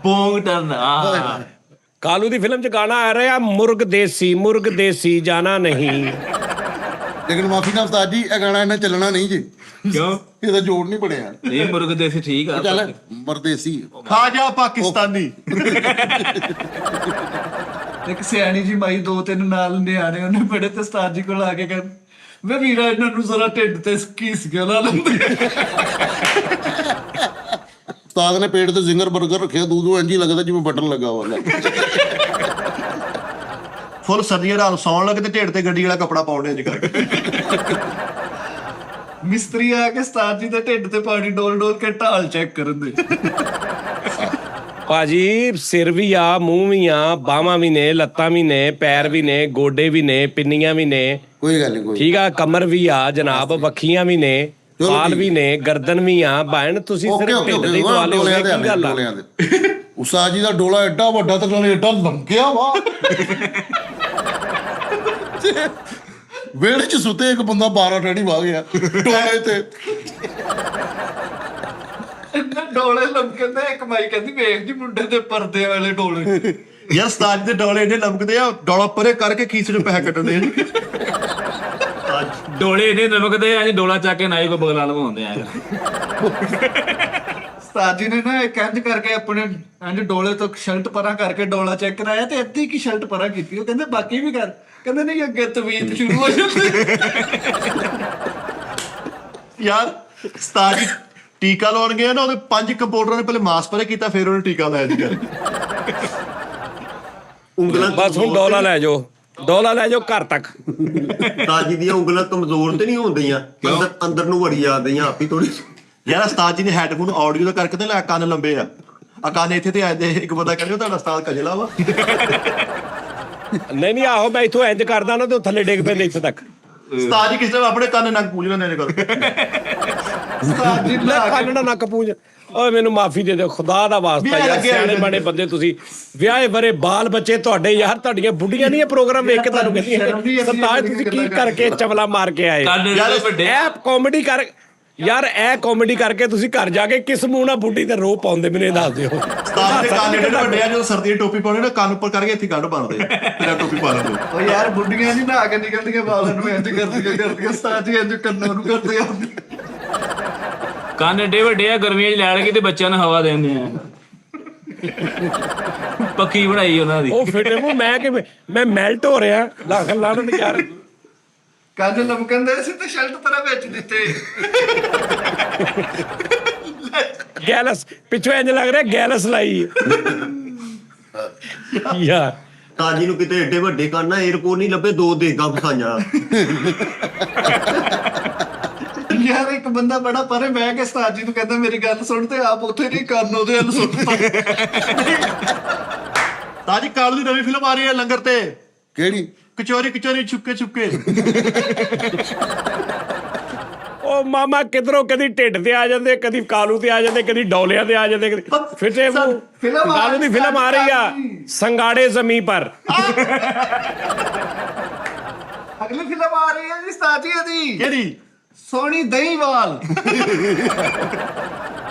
ਬੋਂਗ ਟਰਨ। ਆ ਕਾਲੂ ਦੀ ਫਿਲਮ 'ਚ ਗਾਣਾ ਆ ਰਿਹਾ ਮੁਰਗ ਦੇਸੀ ਜਾਣਾ ਨਹੀਂ। ਲੇਕਿਨ ਮਾਫੀ ਨਾਲ ਉਸਤਾਦ ਜੀ, ਇਹ ਗਾਣਾ ਇਹਨਾਂ ਚੱਲਣਾ ਨਹੀਂ ਜੀ। ਕਿਉਂ? ਇਹਦਾ ਜੋੜ ਨਹੀਂ ਬਣਿਆ। ਇਹ ਮੁਰਗ ਦੇਸੀ ਠੀਕ ਆ। ਚੱਲ ਮਰਦੇਸੀ। ਖਾਜਾ ਪਾਕਿਸਤਾਨੀ। ਇੱਕ ਸਿਆਣੀ ਜੀ ਮਾਈ ਦੋ ਤਿੰਨ ਨਾਲ ਨਿਆਣੇ ਉਹਨੇ ਬੜੇ ਤੇ ਉਸਤਾਦ ਜੀ ਕੋਲ ਆ ਕੇ ਕਹਿੰਦੇ ਵੇ ਵੀਰਾ ਇਹਨਾਂ ਨੂੰ ਜ਼ਰਾ ਢਿੱਡ ਤੇ ਘੀਸ ਕੇ ਲਾ ਲੈਂਦੇ। ਉਸਤਾਦ ਨੇ ਪੇਟ ਤੇ ਜ਼ਿੰਗਰ 버ਗਰ ਰੱਖਿਆ, ਦੂਜੋ ਇੰਜ ਹੀ ਲੱਗਦਾ ਜਿਵੇਂ ਬਟਨ ਲੱਗਾ ਹੋਇਆ। ਫੁੱਲ ਸਰਦੀਆਂ ਰਾਤ ਸੌਣ ਲੱਗੇ ਤੇ ਢੇਡ ਤੇ ਗੱਡੀ ਵਾਲਾ ਕੱਪੜਾ ਪਾਉਣੇ ਅੱਜ ਕਰਕੇ। ਮਿਸਤਰੀ ਆ ਕੇ ਉਸਤਾਦ ਜੀ ਦੇ ਢਿੱਡ ਤੇ ਪਾਣੀ ਡੋਲ ਡੋਲ ਕੇ ਢਾਲ ਚੈੱਕ ਕਰਨ ਦੇ। ਭਾਜੀ ਸਿਰ ਵੀ ਆ, ਮੂੰਹ ਵੀ ਆ, ਬਾਹਾਂ ਵੀ ਨੇ, ਲੱਤਾਂ ਵੀ ਨੇ, ਪੈਰ ਵੀ ਨੇ, ਗੋਡੇ ਵੀ ਨੇ, ਪਿੰਨੀਆਂ ਵੀ ਨੇ। ਕੋਈ ਗੱਲ ਨਹੀਂ, ਕੋਈ ਠੀਕ ਆ, ਕਮਰ ਵੀ ਆ ਜਨਾਬ, ਵੱਖੀਆਂ ਵੀ ਨੇ, ਚਲੋ ਬਾਲ ਠੀਕ। ਵੀ ਨੇ, ਗਰਦਨ ਵੀ ਆ। ਭੈਣ ਤੁਸੀਂ ਓਕੇ ਸਿਰਫ ਓਕੇ ਢਿੱਡ ਓਕੇ। ਦੇ ਦੁਆਲੇ ਹੋ ਗਏ, ਕੀ ਗੱਲ ਆ? ਡੋਲਿਆਂ ਦੇ ਉਸਤਾਦ ਜੀ ਦਾ ਡੋਲਾ ਐਡਾ ਵੱਡਾ ਤੇ ਨਾਲੇ ਐਡਾ ਲੰਕਿਆ ਵਾ। ਵਿਹੜੇ 'ਚ ਸੁੱਤੇ ਇੱਕ ਬੰਦਾ 12 ਟੈਡੀ ਵਾ ਗਿਆ ਡੋਲੇ ਤੇ। ਇੰਨੇ ਡੋਲੇ ਲਮਕੇ ਤੇ ਇੱਕ ਮਾਈ ਕਹਿੰਦੀ ਵੇਖ ਜੀ ਮੁੰਡੇ ਦੇ ਪਰਦੇ ਵਾਲੇ ਡੋਲੇ। ਯਾਰ ਉਸਤਾਦ ਦੇ ਡੋਲੇ ਇਹਨੇ ਲਮਕਦੇ ਆ, ਡੋਲਾ ਪਰੇ ਕਰਕੇ ਖੀਸ ਨੂੰ ਪੈਸੇ ਕੱਟਦੇ ਆ। ਡੋਲੇ ਇਹਨੇ ਨਮਕਦੇ ਆ ਜੀ, ਡੋਲਾ ਚੱਕ ਕੇ ਨਾਈ ਕੋ ਬਗਲਾ ਲਵਾਉਂਦੇ ਆ। ਉਸਤਾਦ ਜੀ ਨੇ ਨਾ ਇੱਕ ਇੰਜ ਕਰਕੇ ਆਪਣੇ ਇੰਜ ਡੋਲੇ ਤੋਂ ਸ਼ਰਟ ਪਰਾਂ ਕਰਕੇ ਡੋਲਾ ਚੈੱਕ ਕਰਾਇਆ ਤੇ ਅੱਧੀ ਕੀ ਸ਼ਰਟ ਪਰਾਂ ਕੀਤੀ। ਉਹ ਕਹਿੰਦੇ ਬਾਕੀ ਵੀ ਕਰ, ਕਹਿੰਦੇ ਨਹੀਂ ਅੱਗੇ ਤਵੀਤ ਸ਼ੁਰੂ ਹੋ ਜਾਂਦੀ। ਯਾਰ ਉਸਤਾਦ ਜੀ ਟੀਕਾ ਲਾਉਣ ਗਏ ਨਾ, ਉਹਦੇ 5 ਕੰਪਿਊਟਰਾਂ ਨੇ ਪਹਿਲੇ ਮਾਸ ਪਰੇ ਕੀਤਾ, ਫਿਰ ਉਹਨੇ ਟੀਕਾ ਲਾਇਆ ਜੀ। ਉਂਗਲਾਂ ਬਸ ਹੁਣ ਡੋਲਾ ਲੈ ਜਾਓ, ਡੋਲਾ ਲੈ ਜਾਓ ਘਰ ਤੱਕ। ਤਾਜੀ ਦੀਆਂ ਉਂਗਲਾਂ ਕਮਜ਼ੋਰ ਤੇ ਨਹੀਂ ਹੁੰਦੀਆਂ, ਅੰਦਰ ਨੂੰ ਵੜੀ ਜਾਂਦੀਆਂ ਆਪੀ ਥੋੜੀ। ਯਾਰ ਉਸਤਾਦ ਜੀ ਨੇ ਹੈਡਫੋਨ ਆਡੀਓ ਦਾ ਕਰਕੇ ਤੇ ਲੈ ਕੰਨ ਲੰਬੇ ਆ ਕੰਨ ਇੱਥੇ ਤੇ ਆਏ ਇੱਕ ਬੰਦਾ ਕਹਿੰਦਾ ਤੁਹਾਡਾ ਉਸਤਾਦ ਕਜਲਾ ਵਾ। ਨਹੀਂ ਆਹੋ ਮੈਂ ਇੱਥੋਂ ਇੰਜ ਕਰਦਾ ਨਾ ਤੇ ਉਹ ਥੱਲੇ ਡਿੱਗ ਪੈਂਦੇ ਇੱਥੇ ਤੱਕ। ਉਸਤਾਦ ਜੀ ਕਿਸ ਟਾਈਮ ਆਪਣੇ ਕੰਨ ਨੱਕ ਪੂਜ ਲੈਂਦੇ ਨੇ ਕਰ ਉਸਤਾਦ ਜੀ ਲੈ ਕੰਨ ਨਾ ਨੱਕ ਪੂੰਝ। ਓਏ ਮੈਨੂੰ ਮਾਫੀ ਦੇ ਦਿਓ, ਖੁਦਾ ਦਾ ਵਾਸਤਾ ਵਿਆਹ ਯਾਰ, ਲੱਗੇ ਸਿਆਣੇ ਹੋਏ ਬਣੇ ਬੰਦੇ ਤੁਸੀਂ, ਵਿਆਹੇ ਬਰੇ ਬਾਲ ਬੱਚੇ ਤੁਹਾਡੇ ਯਾਰ, ਤੁਹਾਡੀਆਂ ਬੁੱਢੀਆਂ ਨਹੀਂ ਇਹ ਪ੍ਰੋਗਰਾਮ ਵੇਖ ਕੇ ਤੁਹਾਨੂੰ ਕਹਿੰਦੀਆਂ ਸਰਤਾਜ ਤੁਸੀਂ ਕੀ ਕਰਕੇ ਚਵਲਾ ਮਾਰ ਕੇ ਆਏ? ਕੰਨ ਯਾਰ ਵੱਡੇ ਇਹ ਕਾਮੇਡੀ ਕਰ ਯਾਰ, ਇਹ ਕਾਮੇਡੀ ਕਰਕੇ ਤੁਸੀਂ ਘਰ ਜਾ ਕੇ ਕਿਸ ਮੂੰਹ ਨਾਲ ਬੁੱਢੀ ਤੇ ਰੋ ਪਾਉਂਦੇ ਮੈਨੂੰ ਇਹ ਦੱਸ ਦਿਓ। ਉਸਤਾਦ ਦੇ ਕੰਨ ਜਿਹੜੇ ਵੱਡੇ ਆ, ਜਦੋਂ ਸਰਦੀ ਦੀ ਟੋਪੀ ਪਾਉਣੀ ਨਾ ਕੰਨ ਉੱਪਰ ਕਰਕੇ ਇੱਥੇ ਗੰਢ ਬਣਦੇ ਤੇਰਾ ਟੋਪੀ ਪਾ ਲੈਂਦੇ। ਉਹ ਯਾਰ ਬੁੱਢੀਆਂ ਨਹੀਂ ਨਹਾ ਕੇ ਨਿਕਲਦੀਆਂ ਬਾਲਾਂ ਨੂੰ ਇੰਜ ਕਰਦੀਆਂ ਉਸਤਾਦ ਜੀ ਇੰਜ ਕੰਨਾਂ ਨੂੰ ਕਰਦੇ ਆ। ਕੰਨ ਏਡੇ ਵੱਡੇ ਆ, ਗਰਮੀਆਂ 'ਚ ਲੈਣ ਕੇ ਤੇ ਬੱਚਿਆਂ ਨੂੰ ਹਵਾ ਦਿੰਦੇ ਆ। ਪੱਕੀ ਬਣਾਈ ਉਹਨਾਂ ਦੀ। ਉਹ ਫਿੱਟੇ ਮੂੰਹ ਮੈਂ ਕਿ ਮੈਂ ਮੈਲਟ ਹੋ ਰਿਹਾ ਲੱਖ ਲਾਣ ਯਾਰ। ਕੰਨ ਲਮਕੰਦੇ ਸੀ ਤੇ ਸ਼ਰਟ ਤਰ੍ਹਾਂ ਵਿੱਚ ਦਿੱਤੇ। ਗੈਲਸ ਪਿੱਛੋਂ ਇੰਜ ਲੱਗ ਰਿਹਾ ਗੈਲਸ ਲਾਈ ਯਾਰ। ਤਾਜੀ ਨੂੰ ਕਿਤੇ ਏਡੇ ਵੱਡੇ ਕੰਨ ਆ, 에어ਪੋਰਟ ਨਹੀਂ ਲੱਭੇ, 2 ਦੇਗਾ ਫਸਾਈਆਂ। ਯਾਰ ਇੱਕ ਬੰਦਾ ਬੜਾ ਪਰੇ ਬਹਿ ਕੇ ਉਸਤਾਦ ਜੀ ਨੂੰ ਕਹਿੰਦਾ ਮੇਰੀ ਗੱਲ ਸੁਣ, ਤੇ ਆਪ ਉੱਥੇ ਨਹੀਂ ਕੰਨ ਉਹਦੇ ਵੱਲ ਸੁਣਦਾ। ਤਾਜੀ ਕਾਲੂ ਦੀ ਨਵੀਂ ਫਿਲਮ ਆ ਰਹੀ ਹੈ ਲੰਗਰ ਤੇ, ਕਿਹੜੀ? ਕਚੋਰੀ ਕਚੋਰੀ ਛੁਪਕੇ ਛੁਪਕੇ। ਉਹ ਮਾਮਾ ਕਿਧਰੋਂ ਕਦੀ ਢਿੱਡ ਤੇ ਆ ਜਾਂਦੇ, ਕਦੀ ਕਾਲੂ ਤੇ ਆ ਜਾਂਦੇ, ਕਦੀ ਡੌਲਿਆਂ ਤੇ ਆ ਜਾਂਦੇ, ਕਦੀ ਫਿੱਟੇ ਮੂੰਹ। ਫਿਲਮ ਆ ਕਾਲੂ ਦੀ ਫਿਲਮ ਆ ਰਹੀ ਆ ਸੰਗਾੜੇ ਜ਼ਮੀਨ ਪਰ। ਅਗਲੀ ਫਿਲਮ ਆ ਰਹੀ ਹੈ ਜੀ ਉਸਤਾਦ ਜੀ ਦੀ, ਕਿਹੜੀ? ਸੋਹਣੀ ਦਹੀਂਵਾਲ।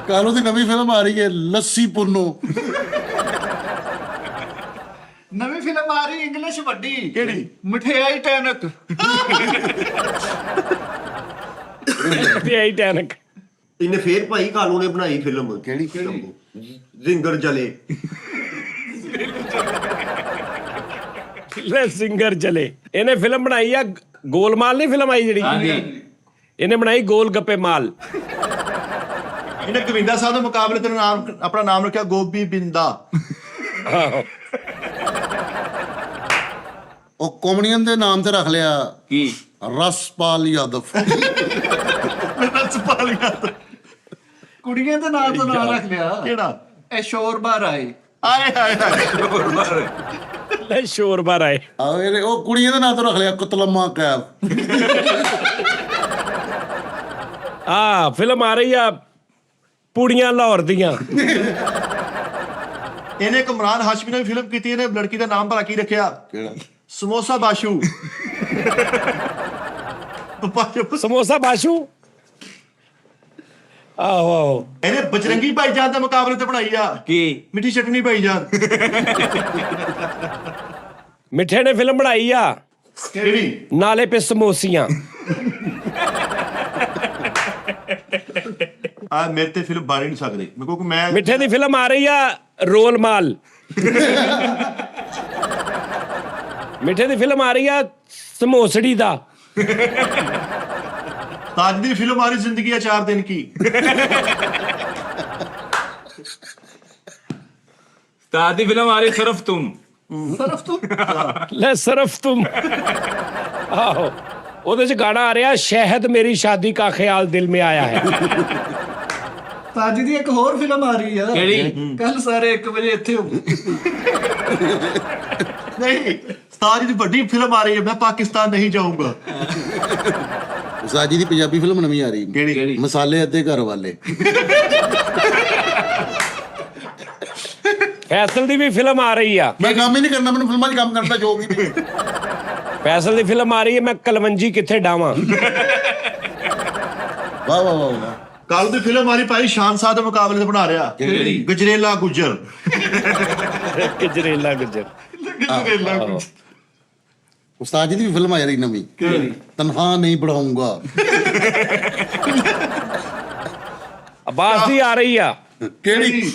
ਕਾਲੂ ਦੀ ਨਵੀਂ ਫਿਲਮ ਆ ਰਹੀ ਹੈ ਲੱਸੀ ਪੁੰਨੋ। ਨਵੀਂ ਫਿਲਮ ਆ ਰਹੀ ਇੰਗਲਿਸ਼ ਵੱਡੀ, ਕਿਹੜੀ? ਮਠਿਆਈ ਟੈਨਕ। ਤੇ ਆਈ ਟੈਨਕ। ਇਹਨੇ ਫੇਰ ਭਾਈ ਕਾਲੂ ਨੇ ਬਣਾਈ ਫਿਲਮ, ਕਿਹੜੀ? ਜ਼ਿੰਗਰ ਜਲੇ। ਲੈ ਸਿੰਗਰ ਚਲੇ। ਇਹਨੇ ਫਿਲਮ ਬਣਾਈ ਆ ਗੋਲਮਾਲ, ਨਹੀਂ ਫਿਲਮ ਆਈ ਜਿਹੜੀ, ਹਾਂਜੀ। ਇਹਨੇ ਬਣਾਈ ਗੋਲ ਗੱਪੇ ਮਾਲ। ਇਹਨੇ ਗੋਵਿੰਦਾ ਸਾਹਿਬ ਦੇ ਮੁਕਾਬਲੇ ਤੇ ਨਾਮ ਆਪਣਾ ਨਾਮ ਰੱਖਿਆ ਗੋਬੀ ਬਿੰਦਾ। ਆਹੋ। ਉਹ ਕਾਮੇਡੀਅਨ ਦੇ ਨਾਮ ਤੇ ਰੱਖ ਲਿਆ ਕੀ ਰਸਪਾਲ ਯਾਦਵ। ਕੁੜੀਆਂ ਦੇ ਨਾਂ ਤੋਂ ਨਾਂ ਰੱਖ ਲਿਆ, ਕਿਹੜਾ? ਐਸ਼ੋਰਬਾ ਰਾਏ। ਆਏ ਹਾਏ ਹਾਏ। ਲੈ ਸ਼ੋਰ ਬਾਰ ਆਏ। ਉਹ ਕੁੜੀਆਂ ਦੇ ਨਾਂ ਤੋਂ ਰੱਖ ਲਿਆ ਕੁਤਲਮਾ ਕੈਬ। ਆ ਫਿਲਮ ਆ ਰਹੀ ਆ ਪੂੜੀਆਂ ਲਾਹੌਰ ਦੀਆਂ। ਇਹਨੇ ਕਮਰਾਨ ਹਾਸ਼ਮੀ ਨੇ ਵੀ ਫਿਲਮ ਕੀਤੀ, ਇਹਨੇ ਲੜਕੀ ਦਾ ਨਾਮ ਭਲਾ ਕੀ ਰੱਖਿਆ? ਕਿਹੜਾ? ਸਮੋਸਾ ਬਾਸ਼ੂ। ਸਮੋਸਾ ਬਾਸ਼ੂ। ਆਹੋ ਆਹੋ। ਇਹਨੇ ਬਜਰੰਗੀ ਭਾਈਜਾਨ ਦੇ ਮੁਕਾਬਲੇ ਤੇ ਬਣਾਈ ਆ ਕੀ ਮਿੱਠੀ ਚਟਨੀ ਭਾਈਜਾਨ। ਮਿੱਠੇ ਨੇ ਫਿਲਮ ਬਣਾਈ ਆ ਕਿਹੜੀ? ਨਾਲੇ ਪੇ ਸਮੋਸੀਆਂ। ਆ ਮੇਰੇ ਤੇ ਫਿਲਮ ਬਣ ਹੀ ਨਹੀਂ ਸਕਦੀ, ਮੈਂ ਕਿਉਂਕਿ ਮੈਂ ਮਿੱਠੇ ਦੀ ਫਿਲਮ ਆ ਰਹੀ ਆ ਰੋਲ ਮਾਲ। ਮਿੱਠੇ ਦੀ ਫਿਲਮ ਆ ਰਹੀ ਆ ਸਮੋਸੜੀ ਦਾ। ਤਾਜ ਦੀ ਫਿਲਮ ਆ ਰਹੀ ਜ਼ਿੰਦਗੀ ਆ 4 ਦਿਨ ਕੀ। ਉਸਤਾਦ ਦੀ ਫਿਲਮ ਆ ਰਹੀ ਸਿਰਫ ਤੁਮ। ਸਰਫ ਤੂੰ ਲੈ ਸਰਫ ਤੁਮ। ਆਹੋ ਉਹਦੇ ਚ ਗਾਣਾ ਆ ਰਿਹਾ ਸ਼ਹਿਦ ਮੇਰੀ ਸ਼ਾਦੀ ਕਾ ਖਿਆਲ ਦਿਲ में आया है। ਤਾਜੀ ਦੀ ਇੱਕ ਹੋਰ ਫਿਲਮ ਆ ਰਹੀ ਆ, ਕਿਹੜੀ? ਕੱਲ ਸਾਰੇ 1 ਵਜੇ ਇੱਥੇ ਹੋ। ਨਹੀਂ, ਤਾਜ ਦੀ ਵੱਡੀ ਫਿਲਮ ਆ ਰਹੀ ਹੈ, ਮੈਂ ਪਾਕਿਸਤਾਨ ਨਹੀਂ ਜਾਊਂਗਾ। ਉਸਾਜੀ ਦੀ ਪੰਜਾਬੀ ਫਿਲਮ ਨਵੀਂ ਆ ਰਹੀ ਕਿਹੜੀ? ਮਸਾਲੇ ਅੱਧੇ ਘਰ ਵਾਲੇ। ਫੈਸਲ ਦੀ ਵੀ ਫਿਲਮ ਆ ਰਹੀ ਆ। ਮੈਂ ਕੰਮ ਹੀ ਨਹੀਂ ਕਰਨਾ, ਮੈਨੂੰ ਫਿਲਮਾਂ 'ਚ ਕੰਮ ਕਰਦਾ ਜੋ ਵੀ ਨਹੀਂ। ਫੈਸਲ ਦੀ ਫਿਲਮ ਆ ਰਹੀ ਹੈ ਮੈਂ ਕਲਵੰਜੀ ਕਿੱਥੇ ਡਾਵਾਂ। ਵਾਹ ਵਾਹ ਵਾਹ ਵਾਹ। ਕੱਲ ਦੀ ਫਿਲਮ ਆ ਰਹੀ ਭਾਈ ਸ਼ਾਨਸ਼ਾਹ ਦੇ ਮੁਕਾਬਲੇ ਤੇ ਬਣਾ ਰਿਹਾ ਕਿਹੜੀ? ਗਜਰੇਲਾ ਗੁੱਜਰ। ਗਜਰੇਲਾ ਗੁੱਜਰ। ਉਸਤਾਦ ਜੀ ਦੀ ਵੀ ਫਿਲਮ ਆ ਰਹੀ ਨਵੀਂ, ਤਨਹਾ ਨਹੀਂ ਪੜਾਉਂਗਾ। ਅਬਾਸ ਦੀ ਆ ਰਹੀ ਆ ਕਿਹੜੀ?